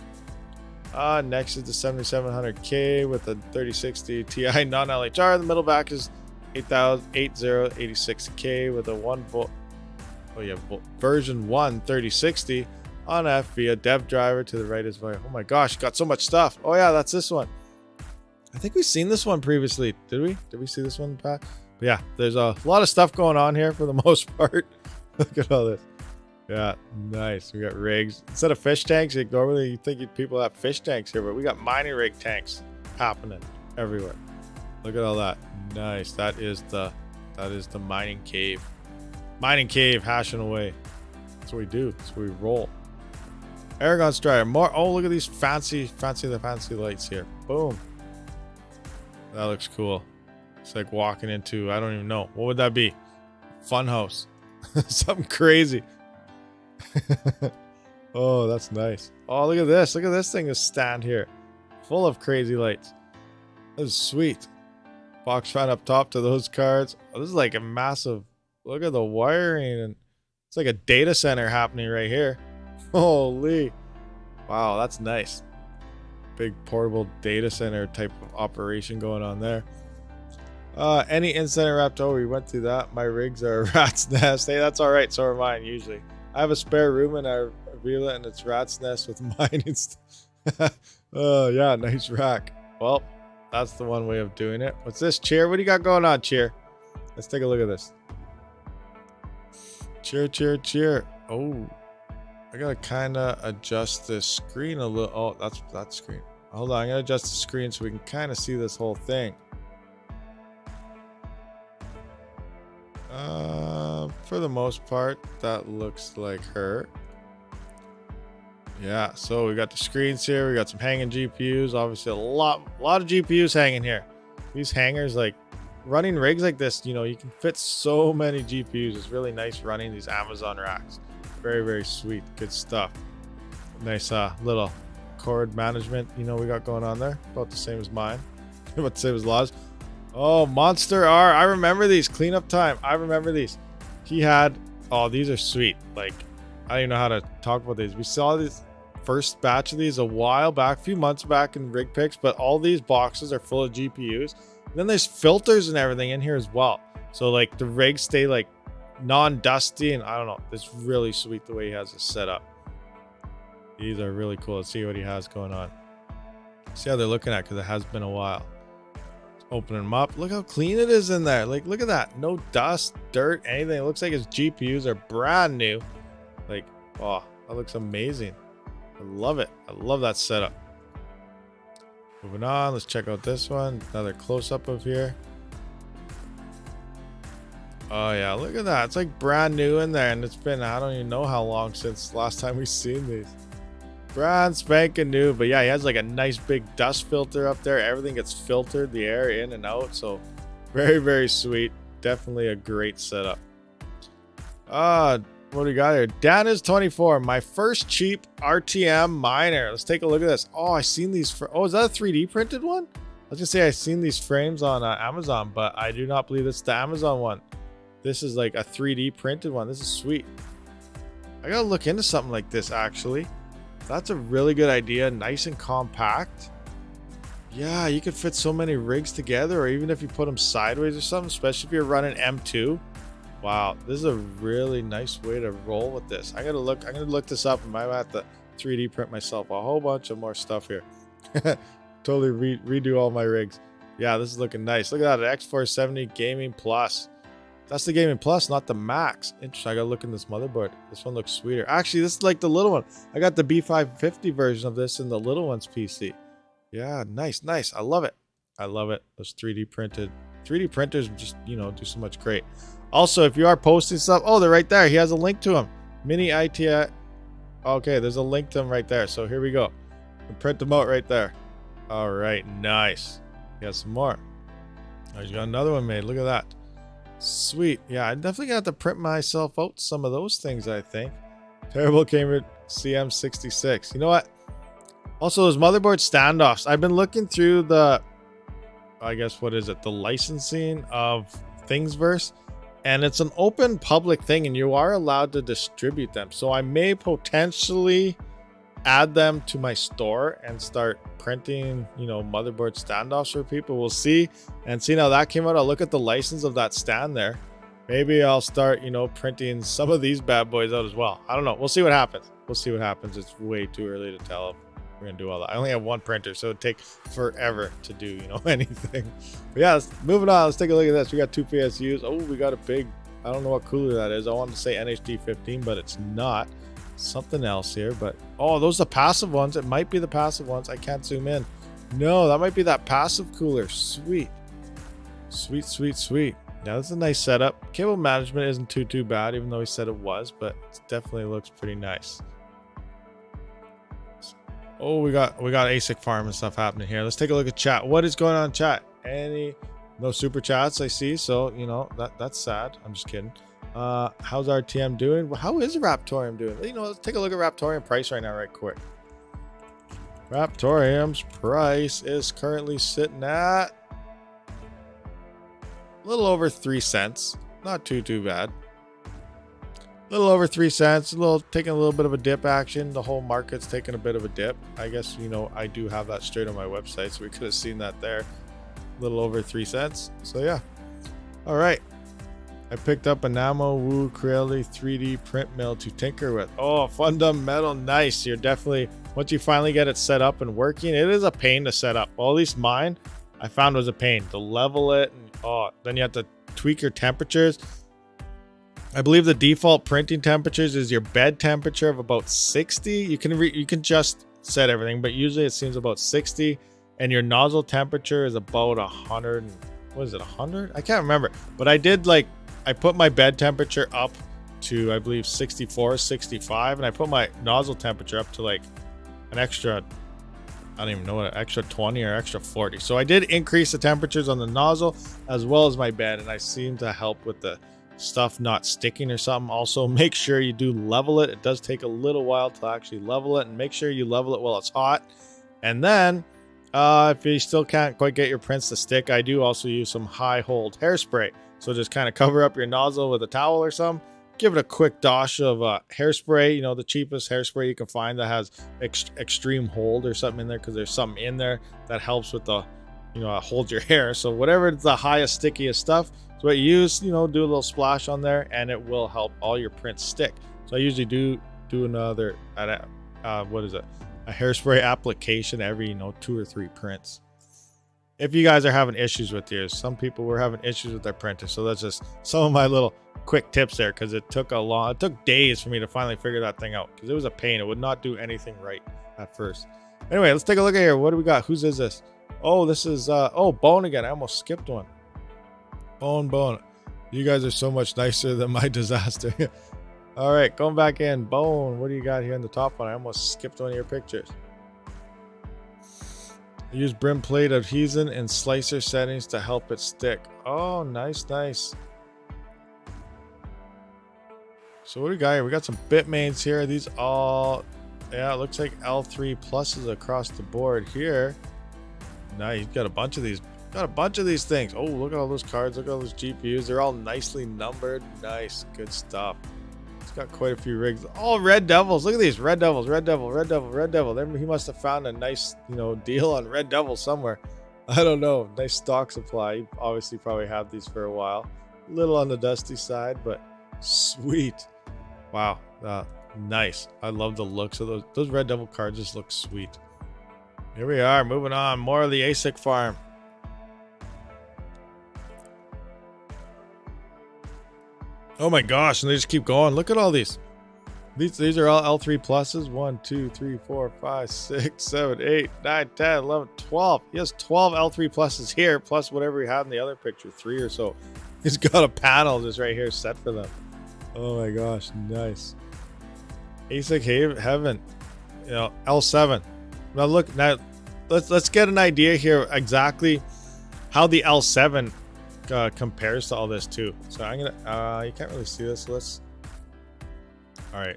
Next is the 7700K with a 3060 Ti non-LHR. The middle back is 8086K with a 1 volt. Oh yeah, version 1 3060 on F via dev driver. To the right is my, oh my gosh, got so much stuff. Oh yeah, that's this one. I think we've seen this one previously. Did we? Did we see this one, Pat? But yeah, there's a lot of stuff going on here for the most part. Look at all this. Yeah, nice. We got rigs. Instead of fish tanks, normally you think people have fish tanks here, but we got mining rig tanks happening everywhere. Look at all that. Nice. That is the mining cave. Mining cave hashing away. That's what we do. That's what we roll. Aragon Strider. More. Oh, look at these fancy lights here. Boom. That looks cool. It's like walking into, I don't even know. What would that be? Funhouse. Something crazy. Oh, that's nice. Oh, look at this. Look at this thing, this stand here. Full of crazy lights. This is sweet. Box fan up top to those cards. Oh, this is like a massive, look at the wiring. And it's like a data center happening right here. Holy. Wow, that's nice. Big portable data center type of operation going on there. Any incident Raptor, we went through that. My rigs are a rat's nest. Hey, that's all right. So are mine usually. I have a spare room and I reveal it and it's rat's nest with mine and stuff. Oh yeah, nice rack. Well, that's the one way of doing it. What's this, Cheer? What do you got going on, Cheer? Let's take a look at this. Cheer. Oh, I gotta kind of adjust this screen a little. Oh, that's that screen. Hold on, I'm gonna adjust the screen so we can kind of see this whole thing. For the most part, that looks like her. Yeah, so we got the screens here. We got some hanging GPUs. Obviously, a lot of GPUs hanging here. These hangers, like, running rigs like this, you know, you can fit so many GPUs. It's really nice running these Amazon racks. Very, very sweet. Good stuff. Nice little cord management, you know, we got going on there. About the same as mine. About the same as Law's. Oh, Monster R. I remember these. Cleanup time. I remember these. He had, oh, these are sweet. Like, I don't even know how to talk about these. We saw this first batch of these a while back, a few months back in Rig Pics, but all these boxes are full of GPUs. And then there's filters and everything in here as well. So like the rigs stay like non-dusty, and I don't know. It's really sweet the way he has it set up. These are really cool. Let's see what he has going on. See how they're looking at, because it has been a while. Open them up. Look how clean it is in there. Like, look at that. No dust, dirt, anything. It looks like his GPUs are brand new. Like, oh, that looks amazing. I love it. I love that setup. Moving on, let's check out this one. Another close-up of here. Oh yeah, look at that. It's like brand new in there, and it's been, I don't even know how long since last time we've seen these. Brand spanking new, but yeah, he has like a nice big dust filter up there. Everything gets filtered, the air in and out, so very, very sweet. Definitely a great setup. What do we got here? Dan is 24. My first cheap RTM miner. Let's take a look at this. Oh, I seen these. Oh, is that a 3D printed one? I was gonna say I seen these frames on Amazon, but I do not believe it's the Amazon one. This is like a 3D printed one. This is sweet. I gotta look into something like this actually. That's a really good idea. Nice and compact. Yeah, you could fit so many rigs together, or even if you put them sideways or something, especially if you're running M2. Wow, this is a really nice way to roll with this. I'm gonna look this up, and I might have to 3D print myself a whole bunch of more stuff here. Totally redo all my rigs. Yeah, this is looking nice. Look at that, an X470 Gaming Plus. That's the Gaming Plus, not the Max. Interesting. I gotta look in this motherboard. This one looks sweeter. Actually, this is like the little one. I got the B550 version of this in the little one's PC. Yeah, nice, nice. I love it. I love it. Those 3D printed. 3D printers just, you know, do so much great. Also, if you are posting stuff, oh, they're right there. He has a link to them. Mini ITI. Okay, there's a link to them right there. So here we go. We'll print them out right there. All right, nice. Got some more. Oh, you got another one made. Look at that. Sweet. Yeah, I'm definitely gonna have to print myself out some of those things, I think. Terrible Cambridge CM66. You know what? Also, those motherboard standoffs. I've been looking through the, I guess, what is it? The licensing of Thingsverse. And it's an open public thing, and you are allowed to distribute them. So I may potentially add them to my store and start printing, you know, motherboard standoffs for people. We'll see. And see how that came out. I'll look at the license of that stand there. Maybe I'll start, you know, printing some of these bad boys out as well. I don't know. We'll see what happens. We'll see what happens. It's way too early to tell if we're gonna do all that. I only have one printer, so it'd take forever to do, you know, anything. But yeah, moving on. Let's take a look at this. We got two PSUs. Oh, we got a big, I don't know what cooler that is. I wanted to say NHD 15, but it's not. Something else here. But oh, those are the passive ones. It might be the passive ones. I can't zoom in. No, that might be that passive cooler. Sweet, sweet, sweet, sweet. Yeah, that's a nice setup. Cable management isn't too bad, even though he said it was, but it definitely looks pretty nice. Oh, we got ASIC farm and stuff happening here. Let's take a look at chat. What is going on in chat? No super chats I see, so you know that's sad. I'm just kidding. How's RTM doing? Well, how is Raptoreum doing? You know, let's take a look at Raptoreum price right now, right quick. Raptoreum's price is currently sitting at a little over 3 cents. Not too bad. A little over 3 cents, taking a little bit of a dip action. The whole market's taking a bit of a dip. I guess, you know, I do have that straight on my website, so we could have seen that there. A little over 3 cents. So yeah. All right. I picked up a Namo Wu Creality 3D print mill to tinker with. Oh, fundamental, nice. You're definitely, once you finally get it set up and working, it is a pain to set up. Well, at least mine, I found was a pain to level it. And, oh, then you have to tweak your temperatures. I believe the default printing temperatures is your bed temperature of about 60. You can just set everything, but usually it seems about 60, and your nozzle temperature is about 100. What is it, 100? I can't remember, but I put my bed temperature up to, I believe, 64, 65, and I put my nozzle temperature up to like an extra I don't even know what, extra 20 or extra 40. So I did increase the temperatures on the nozzle as well as my bed, and I seem to help with the stuff not sticking or something. Also, make sure you do level it. It does take a little while to actually level it, and make sure you level it while it's hot. And then if you still can't quite get your prints to stick, I do also use some high hold hairspray. So just kind of cover up your nozzle with a towel or something. Give it a quick dosh of hairspray, you know, the cheapest hairspray you can find that has extreme hold or something in there, because there's something in there that helps with the, you know, hold your hair. So whatever the highest, stickiest stuff is what you use, you know, do a little splash on there and it will help all your prints stick. So I usually do another, what is it? A hairspray application every, you know, 2 or 3 prints. If you guys are having issues with yours, some people were having issues with their printers. So that's just some of my little quick tips there, because it took days for me to finally figure that thing out, because it was a pain. It would not do anything right at first. Anyway, let's take a look at here. What do we got? Whose is this? Oh, this is Bone again. I almost skipped one. Bone. You guys are so much nicer than my disaster. All right, going back in. Bone, what do you got here in the top one? I almost skipped one of your pictures. Use brim plate adhesion and slicer settings to help it stick. Oh, nice. So what do we got here? We got some bit mains here. These all, yeah, it looks like L3 pluses across the board here. Nice, got a bunch of these. Got a bunch of these things. Oh, look at all those cards. Look at all those GPUs. They're all nicely numbered. Nice, good stuff. It's got quite a few rigs. All Red Devils. Look at these Red Devils. Red Devil. He must have found a nice, you know, deal on Red Devil somewhere. I don't know. Nice stock supply. You obviously probably had these for a while. A little on the dusty side, but sweet. Wow. Nice. I love the looks of those. Those Red Devil cards just look sweet. Here we are. Moving on. More of the ASIC farm. Oh my gosh, and they just keep going. Look at all these. These are all L3 pluses. 1, 2, 3, 4, 5, 6, 7, 8, 9, 10, 11, 12. He has 12 L3 pluses here, plus whatever he had in the other picture, 3 or so. He's got a panel just right here set for them. Oh my gosh, nice. ASIC heaven. You know, L7. Now look, now let's get an idea here exactly how the L7 compares to all this too. So I'm gonna you can't really see this, so let's, all right,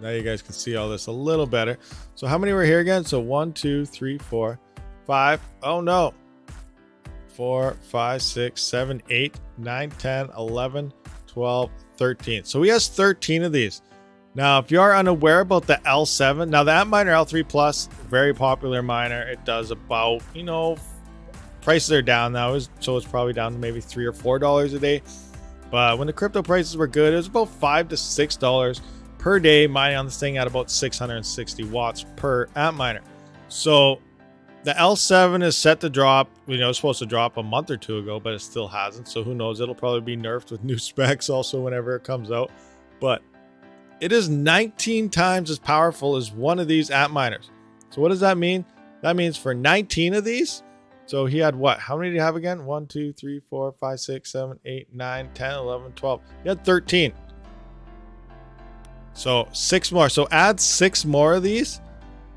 now you guys can see all this a little better. So how many were here again? So 1, 2, 3, 4, 5, oh no, 4, 5, 6, 7, 8, 9, 10, 11, 12, 13. So he has 13 of these. Now if you are unaware about the L7, now the Antminer L3 Plus, very popular miner. It does about, you know, prices are down now, so it's probably down to maybe $3 or $4 a day. But when the crypto prices were good, it was about $5 to $6 per day mining on this thing at about 660 watts per Antminer. So the L7 is set to drop. You know, it's supposed to drop a month or 2 ago, but it still hasn't. So who knows? It'll probably be nerfed with new specs also whenever it comes out. But it is 19 times as powerful as one of these Antminers. So what does that mean? That means for 19 of these. So he had what? How many do you have again? 1, 2, 3, 4, 5, 6, 7, 8, 9, 10, 11, 12. He had 13. So 6 more. So add 6 more of these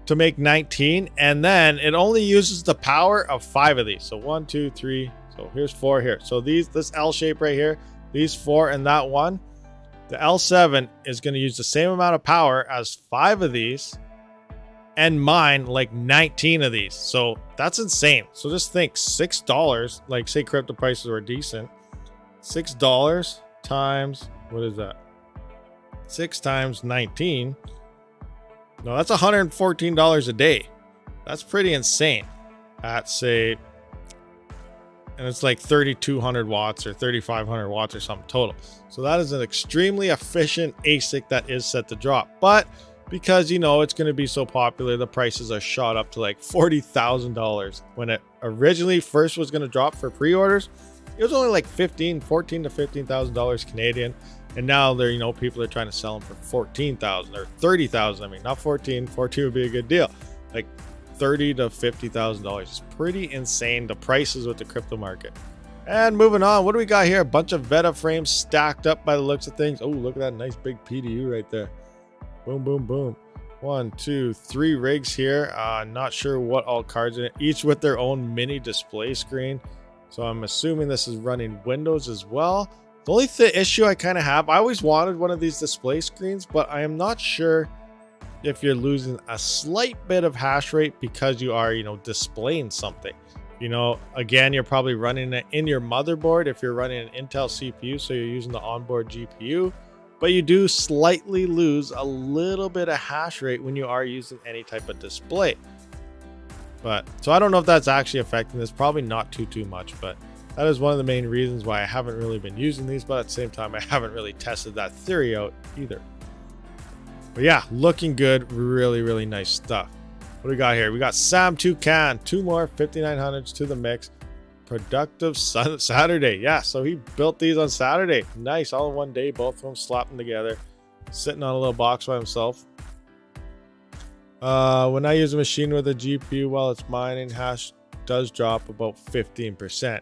to make 19. And then it only uses the power of 5 of these. So 1, 2, 3. So here's 4 here. So this L shape right here, these 4 and that one, the L7 is going to use the same amount of power as 5 of these and mine like 19 of these. So that's insane. So just think $6, like say crypto prices were decent, $6 times, what is that? 6 times 19. No, that's $114 a day. That's pretty insane at say, and it's like 3,200 watts or 3,500 watts or something total. So that is an extremely efficient ASIC that is set to drop. But because, you know, it's going to be so popular, the prices are shot up to like $40,000. When it originally first was going to drop for pre-orders, it was only like $14,000 to $15,000 Canadian. And now they're, you know, people are trying to sell them for $14,000 or $30,000. I mean, not 14 would be a good deal. Like $30,000 to $50,000. It's pretty insane, the prices with the crypto market. And moving on, what do we got here? A bunch of Veta frames stacked up by the looks of things. Oh, look at that nice big PDU right there. Boom, boom, boom. 1, 2, 3 rigs here. Not sure what all cards in it, each with their own mini display screen. So I'm assuming this is running Windows as well. The only issue I kind of have, I always wanted one of these display screens, but I am not sure if you're losing a slight bit of hash rate because you are, displaying something. Again, you're probably running it in your motherboard if you're running an Intel CPU, so you're using the onboard GPU. But you do slightly lose a little bit of hash rate when you are using any type of display. So I don't know if that's actually affecting this. Probably not too much, but that is one of the main reasons why I haven't really been using these. But at the same time, I haven't really tested that theory out either. But yeah, looking good. Really nice stuff. What do we got here? We got Sam Toucan, 2 more 5900s to the mix. Productive Saturday. Yeah, so he built these on Saturday. Nice, all in one day, both of them slapped them together. Sitting on a little box by himself. When I use a machine with a GPU while it's mining, hash does drop about 15%.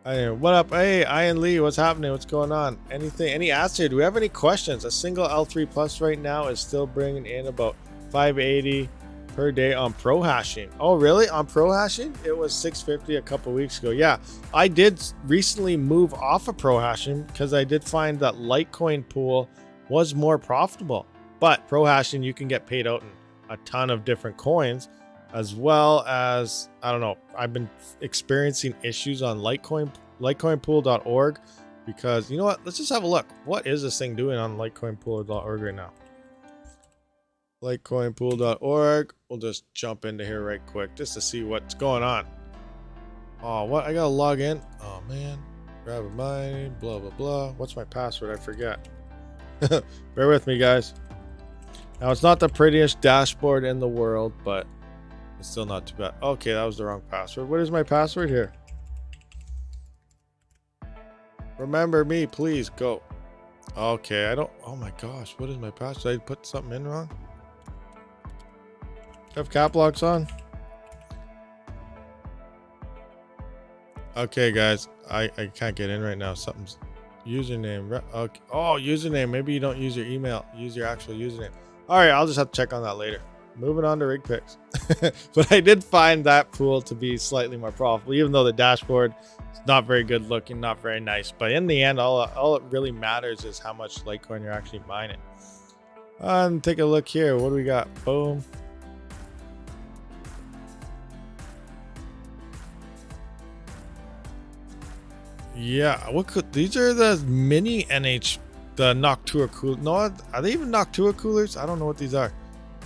What up? Hey, Ian Lee, what's happening? What's going on? Any answer? Do we have any questions? A single L3 Plus right now is still bringing in about 580 per day on pro hashing. Oh, really? On pro hashing? It was 650 a couple weeks ago. Yeah, I did recently move off of pro hashing because I did find that Litecoin pool was more profitable. But pro hashing, you can get paid out in a ton of different coins, as well as, I don't know, I've been experiencing issues on litecoinpool.org because, you know what? Let's just have a look. What is this thing doing on litecoinpool.org right now? Litecoinpool.org. We'll just jump into here right quick just to see what's going on. Oh, what? I gotta log in. Oh man. Rabid Mining, blah blah blah. What's my password? I forget. Bear with me, guys. Now it's not the prettiest dashboard in the world, but it's still not too bad. Okay, that was the wrong password. What is my password here? Remember me, please. Go. Okay, I don't. Oh my gosh, what is my password? Did I put something in wrong? Have cap locks on? Okay, guys, I can't get in right now. Something's username. Okay. Oh, username. Maybe you don't use your email. Use your actual username. All right, I'll just have to check on that later. Moving on to rig picks. But I did find that pool to be slightly more profitable, even though the dashboard is not very good looking, not very nice. But in the end, all it really matters is how much Litecoin you're actually mining. Take a look here. What do we got? Boom. Yeah, these are the mini NH, the Noctua cool. No, are they even Noctua coolers? I don't know what these are.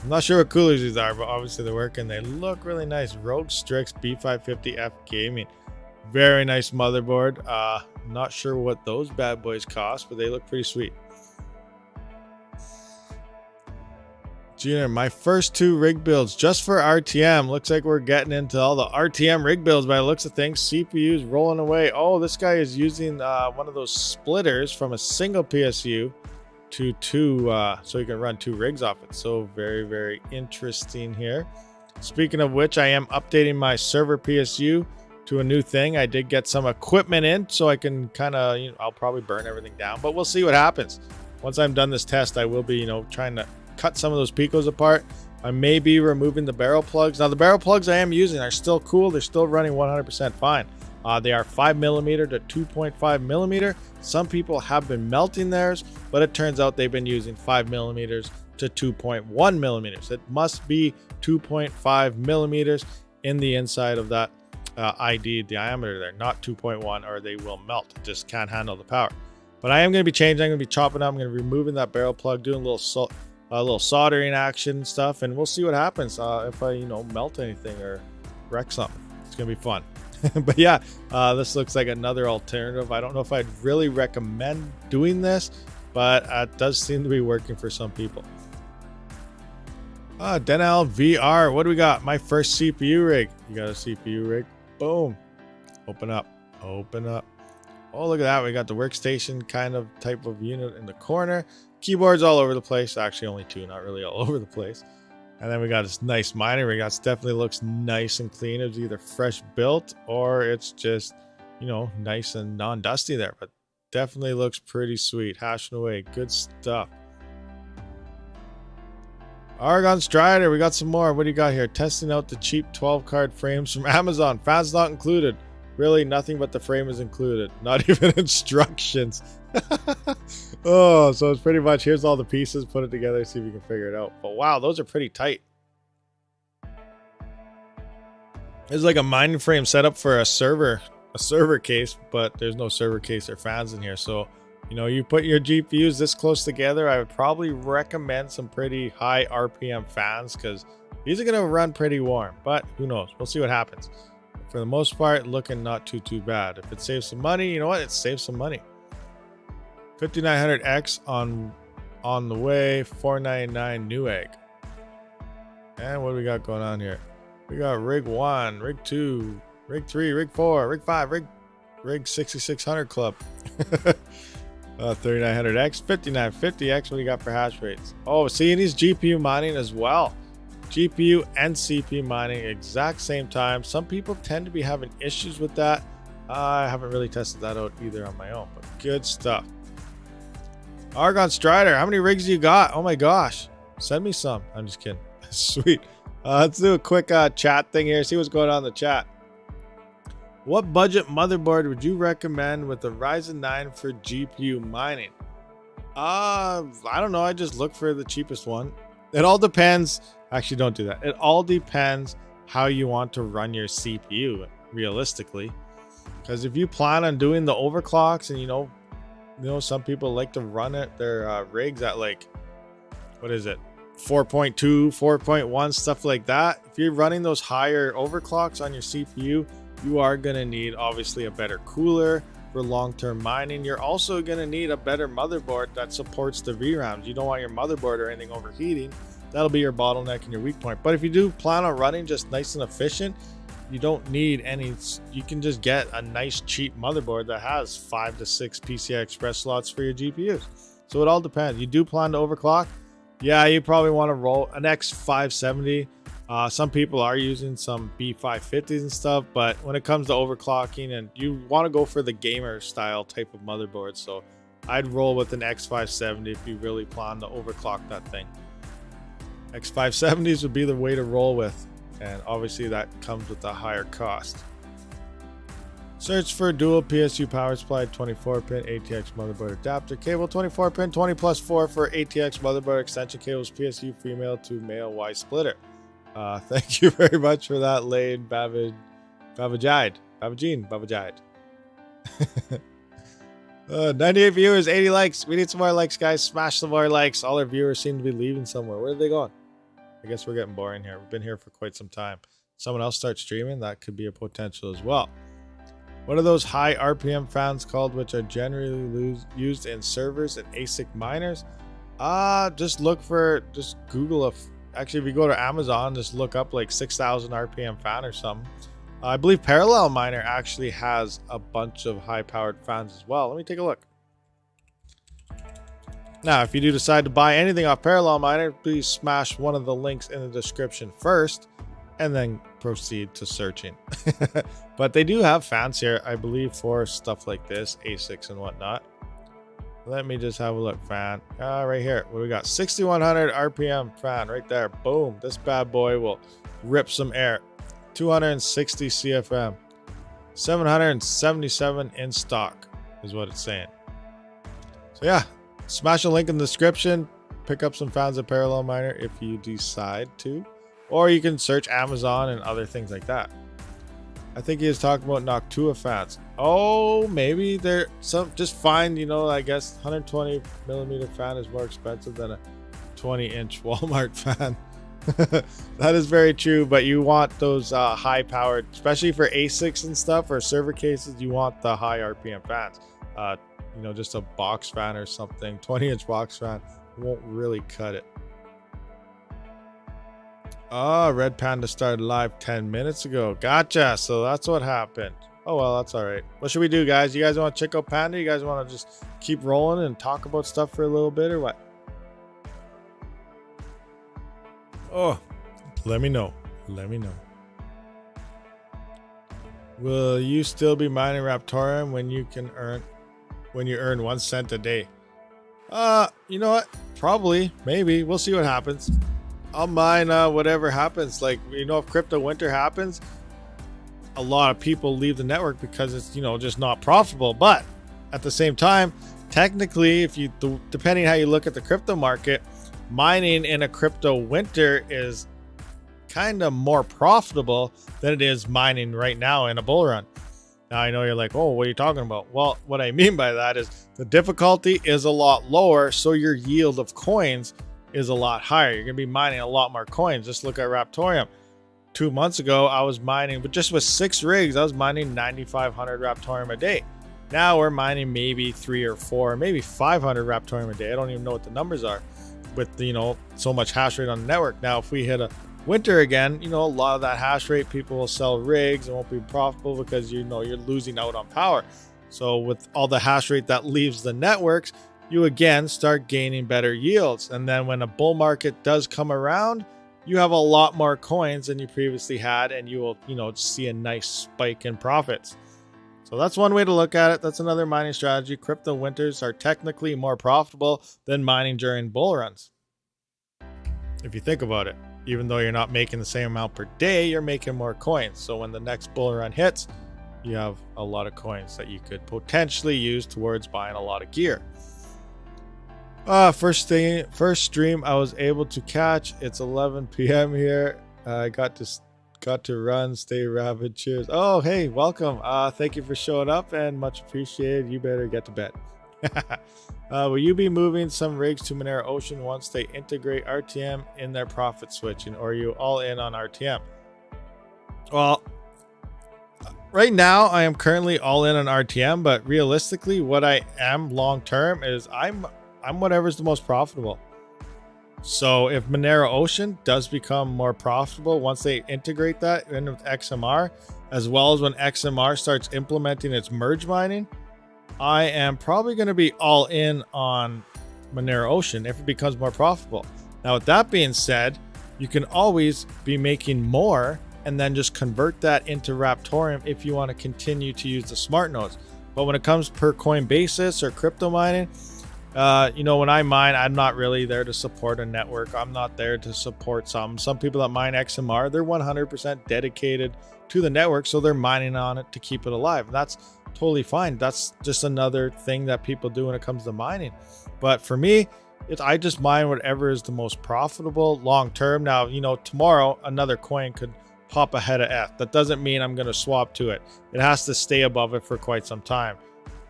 I'm not sure what coolers these are, but obviously they're working. They look really nice. Rogue Strix B550F Gaming. Very nice motherboard. Not sure what those bad boys cost, but they look pretty sweet. Junior, my first 2 rig builds just for RTM. Looks like we're getting into all the RTM rig builds by the looks of things. CPUs rolling away. Oh, this guy is using one of those splitters from a single PSU to 2, so you can run 2 rigs off it. So very interesting here. Speaking of which, I am updating my server PSU to a new thing. I did get some equipment in, so I can kind of, I'll probably burn everything down, but we'll see what happens. Once I'm done this test, I will be, trying to cut some of those picos apart. I may be removing the barrel plugs. Now the barrel plugs I am using are still cool. They're still running 100% fine. They are 5mm to 2.5mm. Some people have been melting theirs, but it turns out they've been using 5mm to 2.1mm. It must be 2.5mm in the inside of that ID diameter there, not 2.1, or they will melt. It just can't handle the power. But I am going to be changing. I'm going to be chopping up. I'm going to be removing that barrel plug, doing a little soldering action stuff, and we'll see what happens if I melt anything or wreck something. It's gonna be fun. But yeah, this looks like another alternative. I don't know if I'd really recommend doing this, but it does seem to be working for some people. Denel VR, what do we got? My first CPU rig. You got a CPU rig? Boom. Open up. Oh, look at that. We got the workstation kind of type of unit in the corner. Keyboards all over the place. Actually, only 2, not really all over the place. And then we got this nice mining rig. That definitely looks nice and clean. It's either fresh built or it's just, nice and non-dusty there. But definitely looks pretty sweet. Hashing away. Good stuff. Argon Strider, we got some more. What do you got here? Testing out the cheap 12 card frames from Amazon. Fans not included. Really, nothing but the frame is included. Not even instructions. Oh, so it's pretty much here's all the pieces, put it together, see if you can figure it out. But wow, those are pretty tight. It's like a mining frame set up for a server case, but there's no server case or fans in here. So, you know, you put your GPUs this close together, I would probably recommend some pretty high RPM fans because these are going to run pretty warm, but who knows? We'll see what happens. For the most part, looking not too bad. If it saves some money, you know what? It saves some money. 5900X on the way, 499 Newegg. And what do we got going on here? We got rig 1, rig 2, rig 3, rig 4, rig 5, rig 6600 club. 3900X, 5950X. What do you got for hash rates? Oh, see, these GPU mining as well. GPU and CPU mining exact same time. Some people tend to be having issues with that. I haven't really tested that out either on my own, but good stuff. Argon Strider, how many rigs do you got? Oh my gosh, send me some. I'm just kidding. Sweet. Let's do a quick chat thing here, see what's going on in the chat. What budget motherboard would you recommend with the Ryzen 9 for GPU mining? I don't know. I just look for the cheapest one. It all depends. Actually, don't do that. It all depends how you want to run your CPU realistically. Because if you plan on doing the overclocks, and you know some people like to run their rigs at like, what is it, 4.2, 4.1, stuff like that. If you're running those higher overclocks on your CPU, you are going to need obviously a better cooler for long-term mining. You're also going to need a better motherboard that supports the VRAMs. You don't want your motherboard or anything overheating. That'll be your bottleneck and your weak point. But if you do plan on running just nice and efficient, you don't need any. You can just get a nice cheap motherboard that has 5 to 6 PCI Express slots for your GPUs. So it all depends. You do plan to overclock? Yeah, you probably want to roll an X570. Some people are using some B550s and stuff, but when it comes to overclocking, and you want to go for the gamer style type of motherboard, so I'd roll with an X570 if you really plan to overclock that thing. X570s would be the way to roll with, and obviously that comes with a higher cost. Search for dual PSU power supply 24-pin ATX motherboard adapter cable, 24-pin 20+4 for ATX motherboard extension cables, PSU female to male Y splitter. Thank you very much for that, Lane Babajide. 98 viewers, 80 likes. We need some more likes, guys. Smash some more likes. All our viewers seem to be leaving somewhere. Where are they going? I guess we're getting boring here. We've been here for quite some time. Someone else starts streaming. That could be a potential as well. What are those high RPM fans called, which are generally used in servers and ASIC miners? Just Google actually, if you go to Amazon, just look up like 6,000 RPM fan or something. I believe Parallel Miner actually has a bunch of high-powered fans as well. Let me take a look. Now, if you do decide to buy anything off Parallel Miner, please smash one of the links in the description first, and then proceed to searching. But they do have fans here, I believe, for stuff like this, ASICs and whatnot. Let me just have a look. Fan right here. What do we got? 6100 RPM fan right there. Boom. This bad boy will rip some air. 260 CFM. 777 in stock is what it's saying. So yeah, smash a link in the description. Pick up some fans of Parallel Miner if you decide to. Or you can search Amazon and other things like that. I think he was talking about Noctua fans. Oh, maybe they're some. Just find, I guess 120 millimeter fan is more expensive than a 20-inch Walmart fan. That is very true, but you want those high powered, especially for ASICs and stuff or server cases. You want the high RPM fans. Just a box fan or something. 20-inch box fan won't really cut it. Red Panda started live 10 minutes ago. Gotcha. So that's what happened. Oh, well, that's all right. What should we do, guys? You guys want to check out Panda? You guys want to just keep rolling and talk about stuff for a little bit or what? Oh, let me know. Let me know. Will you still be mining Raptoreum when you earn 1 cent a day? You know what? Probably. Maybe. We'll see what happens. I'll mine whatever happens. Like, if crypto winter happens, a lot of people leave the network because it's, just not profitable. But at the same time, technically, if you, depending how you look at the crypto market, mining in a crypto winter is kind of more profitable than it is mining right now in a bull run. Now, I know you're like, oh, what are you talking about? Well, what I mean by that is the difficulty is a lot lower, so your yield of coins is a lot higher. You're going to be mining a lot more coins. Just look at Raptoreum. 2 months ago, I was mining, but just with 6 rigs, I was mining 9,500 Raptoreum a day. Now we're mining maybe 3 or 4, maybe 500 Raptoreum a day. I don't even know what the numbers are with, so much hash rate on the network. Now, if we hit a winter again, a lot of that hash rate, people will sell rigs and won't be profitable because, you're losing out on power. So with all the hash rate that leaves the networks, you again start gaining better yields. And then when a bull market does come around, you have a lot more coins than you previously had, and you will, see a nice spike in profits. So that's one way to look at it. That's another mining strategy. Crypto winters are technically more profitable than mining during bull runs, if you think about it. Even though you're not making the same amount per day, you're making more coins. So when the next bull run hits, you have a lot of coins that you could potentially use towards buying a lot of gear. First stream I was able to catch. It's 11 p.m. here. I got to run. Stay rabid. Cheers. Oh, hey, welcome. Thank you for showing up and much appreciated. You better get to bed. Will you be moving some rigs to Monero Ocean once they integrate RTM in their profit switching, or are you all in on RTM? Well, right now I am currently all in on RTM, but realistically, what I am long term is I'm whatever's the most profitable. So if Monero Ocean does become more profitable once they integrate that in with XMR, as well as when XMR starts implementing its merge mining, I am probably going to be all in on Monero Ocean if it becomes more profitable. Now, with that being said, you can always be making more and then just convert that into Raptoreum if you want to continue to use the smart nodes. But when it comes per coin basis or crypto mining, when I mine, I'm not really there to support a network. I'm not there to support some people that mine XMR. They're 100% dedicated to the network, so they're mining on it to keep it alive. And that's totally fine. That's just another thing that people do when it comes to mining. But for me, I just mine whatever is the most profitable long term. Now, tomorrow another coin could pop ahead of ETH. That doesn't mean I'm going to swap to it. It has to stay above it for quite some time.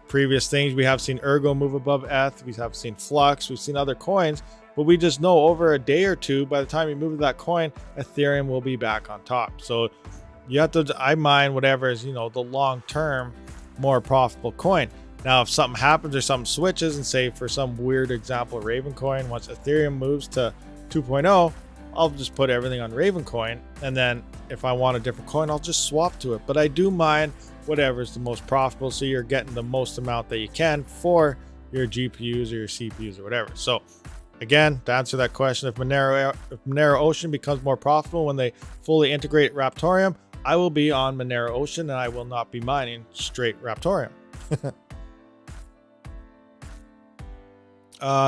Previous things, we have seen Ergo move above ETH. We have seen Flux. We've seen other coins, but we just know over a day or two, by the time you move to that coin, Ethereum will be back on top. So you have to, I mine whatever is, the long term, more profitable coin. Now, if something happens or something switches, and say for some weird example, Raven coin, once Ethereum moves to 2.0, I'll just put everything on Raven coin. And then if I want a different coin, I'll just swap to it. But I do mine whatever is the most profitable, so you're getting the most amount that you can for your GPUs or your CPUs or whatever. So again, to answer that question, if Monero Ocean becomes more profitable when they fully integrate Raptoreum, I will be on Monero Ocean and I will not be mining straight Raptoreum.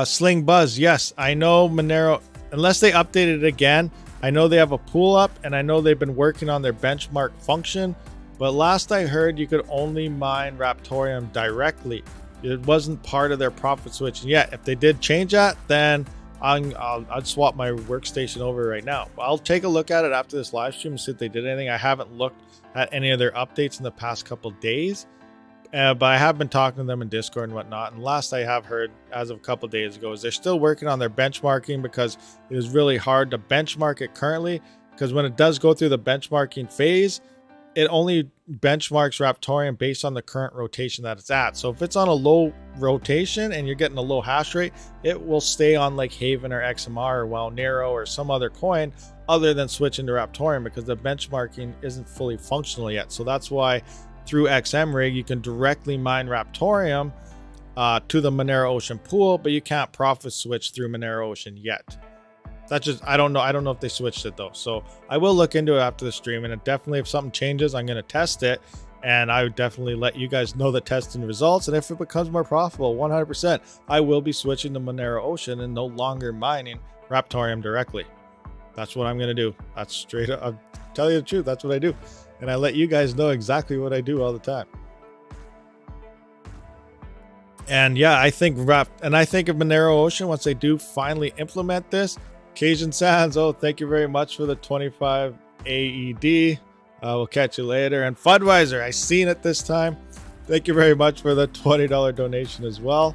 Sling Buzz, yes, I know Monero, unless they updated it again, I know they have a pool up and I know they've been working on their benchmark function. But last I heard, you could only mine Raptoreum directly. It wasn't part of their profit switching yet. If they did change that, then I'd swap my workstation over right now. I'll take a look at it after this live stream and see if they did anything. I haven't looked at any of their updates in the past couple days, but I have been talking to them in Discord and whatnot. And last I have heard, as of a couple days ago, is they're still working on their benchmarking because it is really hard to benchmark it currently. Because when it does go through the benchmarking phase, it only benchmarks Raptoreum based on the current rotation that it's at. So if it's on a low rotation and you're getting a low hash rate, it will stay on like Haven or XMR or Nero or some other coin other than switching to Raptoreum, because the benchmarking isn't fully functional yet. So that's why through XMRig, you can directly mine Raptoreum to the Monero Ocean pool, but you can't profit switch through Monero Ocean yet. That's just, I don't know if they switched it though. So I will look into it after the stream, and definitely if something changes, I'm going to test it, and I would definitely let you guys know the testing results. And if it becomes more profitable, 100%, I will be switching to Monero Ocean and no longer mining Raptoreum directly. That's what I'm going to do. That's straight up. I'll tell you the truth. That's what I do. And I let you guys know exactly what I do all the time. And yeah, I think of Monero Ocean once they do finally implement this. Cajun Sands, oh, thank you very much for the 25 AED. We'll catch you later. And Fudweiser, I seen it this time. Thank you very much for the $20 donation as well.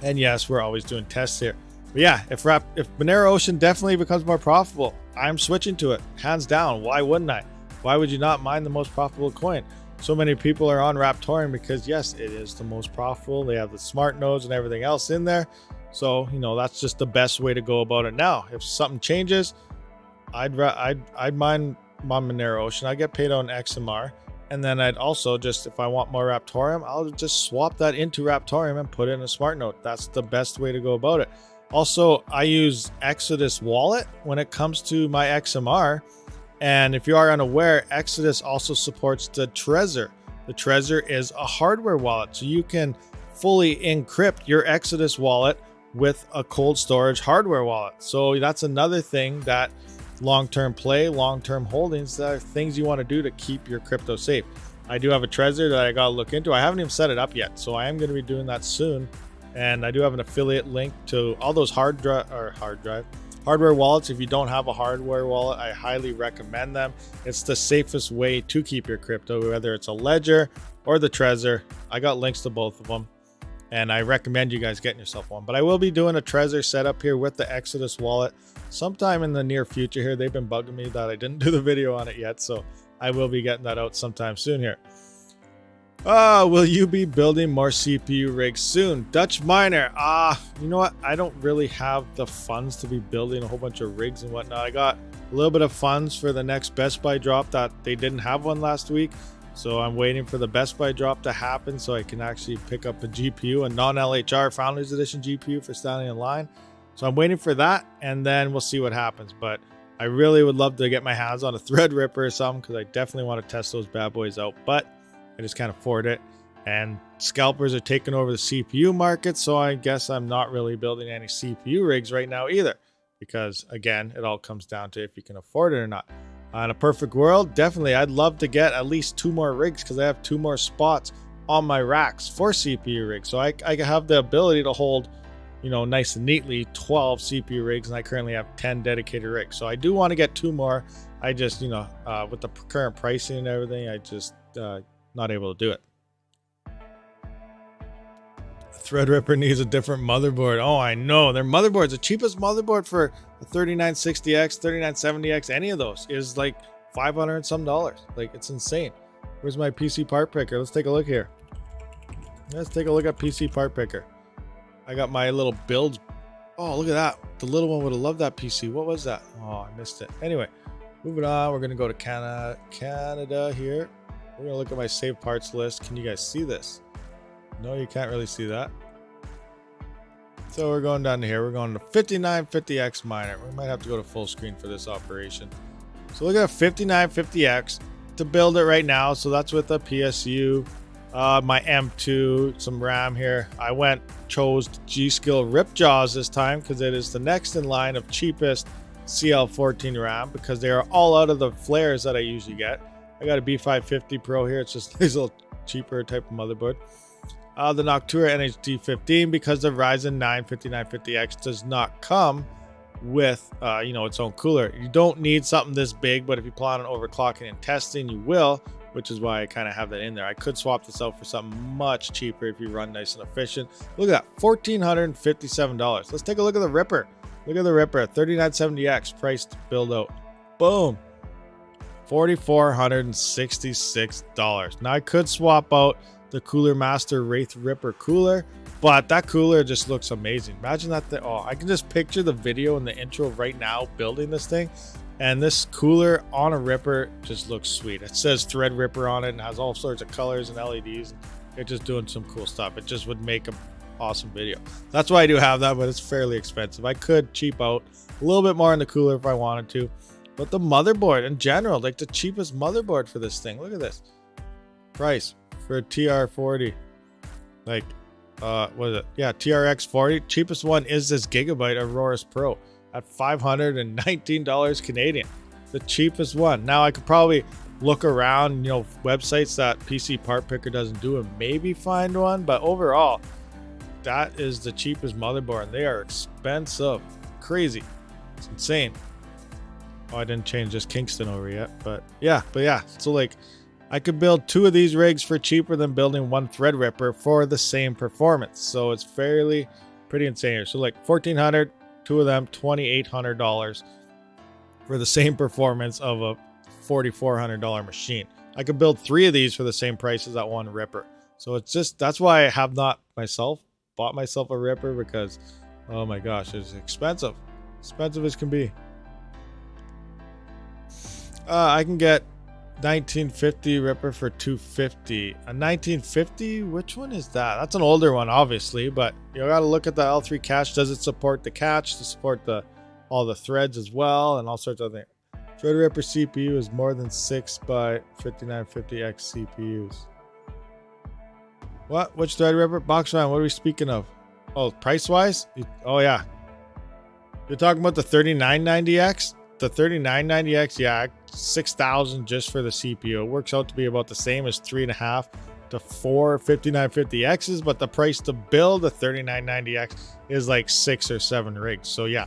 And yes, we're always doing tests here. But yeah, if Monero Ocean definitely becomes more profitable, I'm switching to it. Hands down. Why wouldn't I? Why would you not mine the most profitable coin? So many people are on Raptoreum because yes, it is the most profitable. They have the smart nodes and everything else in there. So, you know, that's just the best way to go about it now. If something changes, I'd mine my Monero Ocean. I get paid on XMR. And then I'd also just, if I want more Raptoreum, I'll just swap that into Raptoreum and put it in a smart node. That's the best way to go about it. Also, I use Exodus Wallet when it comes to my XMR. And if you are unaware, Exodus also supports the Trezor. The Trezor is a hardware wallet. So you can fully encrypt your Exodus wallet with a cold storage hardware wallet. So that's another thing that long-term play, long-term holdings, that are things you want to do to keep your crypto safe. I do have a Trezor that I got to look into. I haven't even set it up yet, so I am going to be doing that soon. And I do have an affiliate link to all those hardware wallets. If you don't have a hardware wallet, I highly recommend them. It's the safest way to keep your crypto, whether it's a Ledger or the Trezor. I got links to both of them, and I recommend you guys getting yourself one. But I will be doing a Trezor setup here with the Exodus wallet sometime in the near future here. They've been bugging me that I didn't do the video on it yet, so I will be getting that out sometime soon here. Will you be building more CPU rigs soon? Dutch Miner. You know what? I don't really have the funds to be building a whole bunch of rigs and whatnot. I got a little bit of funds for the next Best Buy drop that they didn't have one last week. So I'm waiting for the Best Buy drop to happen so I can actually pick up a GPU, a non-LHR Founders Edition GPU for standing in line. So I'm waiting for that, and then we'll see what happens. But I really would love to get my hands on a Threadripper or something, because I definitely want to test those bad boys out. But I just can't afford it. And scalpers are taking over the CPU market, so I guess I'm not really building any CPU rigs right now either. Because, again, it all comes down to if you can afford it or not. In a perfect world, definitely, I'd love to get at least 2 more rigs, because I have 2 more spots on my racks for CPU rigs. So I have the ability to hold, you know, nice and neatly 12 CPU rigs, and I currently have 10 dedicated rigs. So I do want to get 2 more. I just, you know, with the current pricing and everything, I just not able to do it. Threadripper needs a different motherboard. Oh, I know. Their motherboards, the cheapest motherboard for a 3960X, 3970X, any of those is like $500 and some dollars. Like, it's insane. Where's my PC part picker? Let's take a look here. Let's take a look at PC part picker. I got my little builds. Oh, look at that. The little one would have loved that PC. What was that? Oh, I missed it. Anyway, moving on. We're going to go to Canada here. We're going to look at my saved parts list. Can you guys see this? No, you can't really see that. So we're going down to here. We're going to 5950X miner. We might have to go to full screen for this operation. So look at a 5950X to build it right now. So that's with a PSU, my M2, some RAM here. I chose G-Skill Ripjaws this time because it is the next in line of cheapest CL14 RAM, because they are all out of the flares that I usually get. I got a B550 Pro here. It's just this little cheaper type of motherboard. The Noctua NHD15, because the Ryzen 9 5950X does not come with you know, its own cooler. You don't need something this big, but if you plan on overclocking and testing, you will, which is why I kind of have that in there. I could swap this out for something much cheaper if you run nice and efficient. Look at that, $1,457. Let's take a look at the Ripper. Look at the Ripper, 3970X priced build out. Boom. $4,466. Now I could swap out the Cooler Master Wraith Ripper cooler, but that cooler just looks amazing. Imagine that. Oh, I can just picture the video in the intro right now building this thing, and this cooler on a Ripper just looks sweet. It says Threadripper on it and has all sorts of colors and LEDs. It's just doing some cool stuff. It just would make an awesome video. That's why I do have that, but it's fairly expensive. I could cheap out a little bit more in the cooler if I wanted to. But the motherboard in general, like the cheapest motherboard for this thing. Look at this price for a TR40. Like, what is it? Yeah, TRX 40. Cheapest one is this Gigabyte Aurorus Pro. at $519 Canadian, the cheapest one. Now I could probably look around, websites that PC Part Picker doesn't do and maybe find one, but overall, that is the cheapest motherboard. They are expensive, crazy, it's insane. Oh, I didn't change this Kingston over yet, but yeah. So like, I could build 2 of these rigs for cheaper than building 1 Threadripper for the same performance. So it's pretty insane here. So like 1,400, 2 of them, $2,800 for the same performance of a $4,400 machine. I could build 3 of these for the same price as that 1 Ripper. So it's just, that's why I have not bought myself a Ripper, because oh my gosh, it's expensive as can be. I can get 1950 Ripper for $250. A 1950, which one is that? That's an older one, obviously, but you gotta look at the L3 cache. Does it support the cache to support all the threads as well, and all sorts of things? Threadripper CPU is more than 6 by 5950X CPUs. What? Which Threadripper? Boxman, what are we speaking of? Oh, price-wise? Oh, yeah. You're talking about the 3990X? The 3990X, yeah, 6,000 just for the CPU. It works out to be about the same as 3.5 to 4 5950Xs, but the price to build a 3990X is like 6 or 7 rigs. So yeah,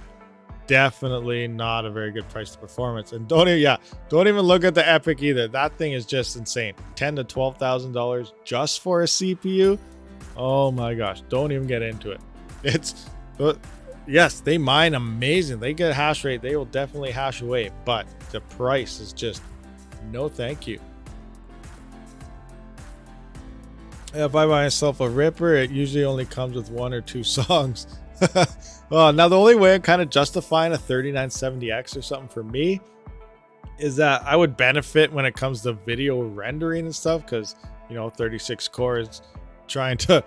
definitely not a very good price to performance. And don't even look at the Epic either. That thing is just insane. $10,000 to $12,000 just for a CPU. Oh my gosh, don't even get into it. Yes, they mine amazing. They get hash rate. They will definitely hash away, but the price is just no thank you. If I buy myself a Ripper, it usually only comes with 1 or 2 songs. Well, now the only way I'm kind of justifying a 3970X or something for me is that I would benefit when it comes to video rendering and stuff, because 36 cores trying to,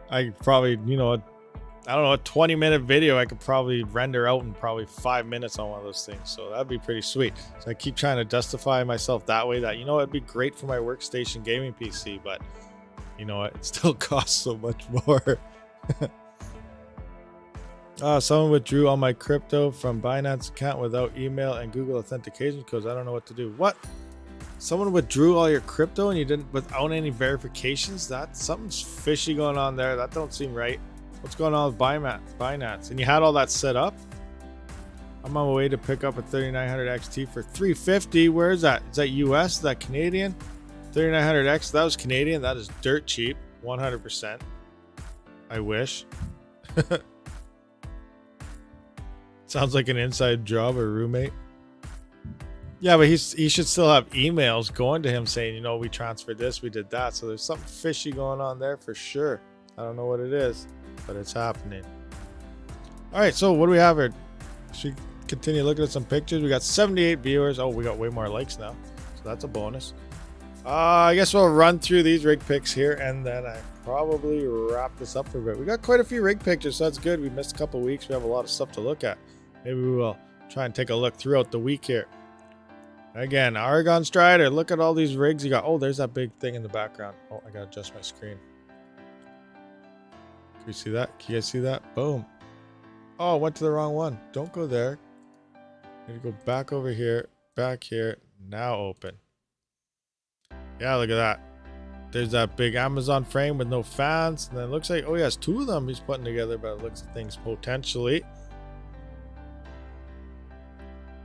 I probably, I don't know, a 20-minute video I could probably render out in probably 5 minutes on one of those things. So that'd be pretty sweet. So I keep trying to justify myself that way, that, it'd be great for my workstation gaming PC, but you know what? It still costs so much more. Someone withdrew all my crypto from Binance account without email and Google authentication codes. I don't know what to do. What? Someone withdrew all your crypto and you didn't, without any verifications? Something's fishy going on there. That don't seem right. What's going on with Binance? And you had all that set up? I'm on my way to pick up a 3900 XT for $350. Where is that? Is that US? Is that Canadian? 3900X, that was Canadian. That is dirt cheap. 100%. I wish. Sounds like an inside job or roommate. Yeah, but he should still have emails going to him saying, we transferred this, we did that. So there's something fishy going on there for sure. I don't know what it is, but it's happening. All right, so what do we have here? Should we continue looking at some pictures? We got 78 viewers. Oh, we got way more likes now, so that's a bonus. I guess we'll run through these rig pics here, and then I probably wrap this up for a bit. We got quite a few rig pictures, so that's good. We missed a couple weeks. We have a lot of stuff to look at. Maybe we will try and take a look throughout the week here. Again, Aragon Strider. Look at all these rigs you got. Oh, there's that big thing in the background. Oh, I gotta adjust my screen. Can you see that? Can you guys see that? Boom. Oh, I went to the wrong one. Don't go there. I need to go back over here, back here. Now open. Yeah, look at that. There's that big Amazon frame with no fans. And then it looks like, oh, he has 2 of them he's putting together, but it looks like things potentially.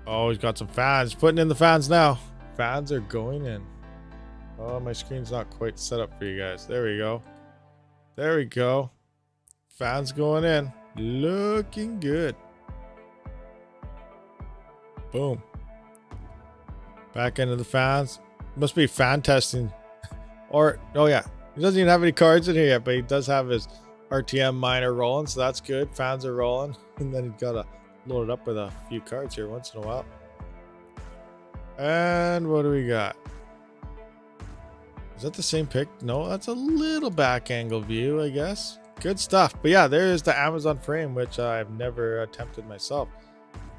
Oh, he's got some fans. Putting in the fans now. Fans are going in. Oh, my screen's not quite set up for you guys. There we go. There we go. Fans going in. Looking good. Boom. Back into the fans. Must be fan testing. Or, oh yeah. He doesn't even have any cards in here yet, but he does have his RTM miner rolling, so that's good. Fans are rolling. And then he's got to load it up with a few cards here once in a while. And what do we got? Is that the same pic? No, that's a little back angle view, I guess. Good stuff. But yeah, there's the Amazon frame, which I've never attempted myself.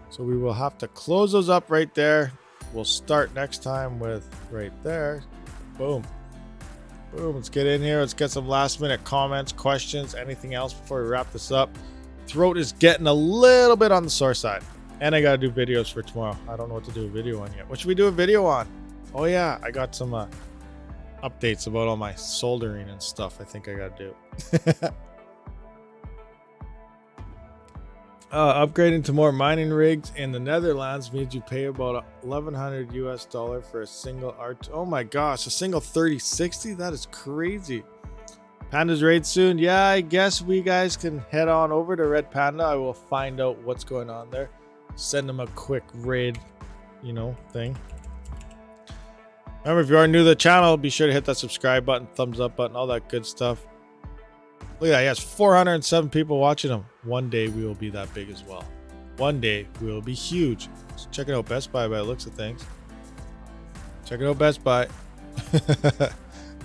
So we will have to close those up right there. We'll start next time with right there. Boom. Boom. Let's get in here. Let's get some last minute comments, questions, anything else before we wrap this up. Throat is getting a little bit on the sore side. And I gotta do videos for tomorrow. I don't know what to do a video on yet. What should we do a video on? Oh yeah, I got some updates about all my soldering and stuff I think I gotta do. Upgrading to more mining rigs in the Netherlands means you pay about $1,100 for a single art. Oh my gosh, a single 3060? That is crazy. Panda's raid soon. Yeah, I guess we guys can head on over to Red Panda. I will find out what's going on there. Send them a quick raid, thing. Remember, if you are new to the channel, be sure to hit that subscribe button, thumbs up button, all that good stuff. Look at that. He has 407 people watching him. One day we will be that big as well. One day we will be huge. So check it out, Best Buy by the looks of things. Check it out, Best Buy.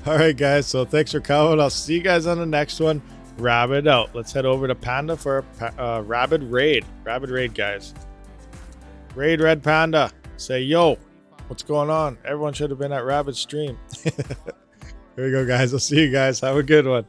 All right, guys. So thanks for coming. I'll see you guys on the next one. Rabid out. Let's head over to Panda for a Rabid raid. Rabid raid, guys. Raid Red Panda. Say, yo, what's going on? Everyone should have been at Rabid stream. Here we go, guys. I'll see you guys. Have a good one.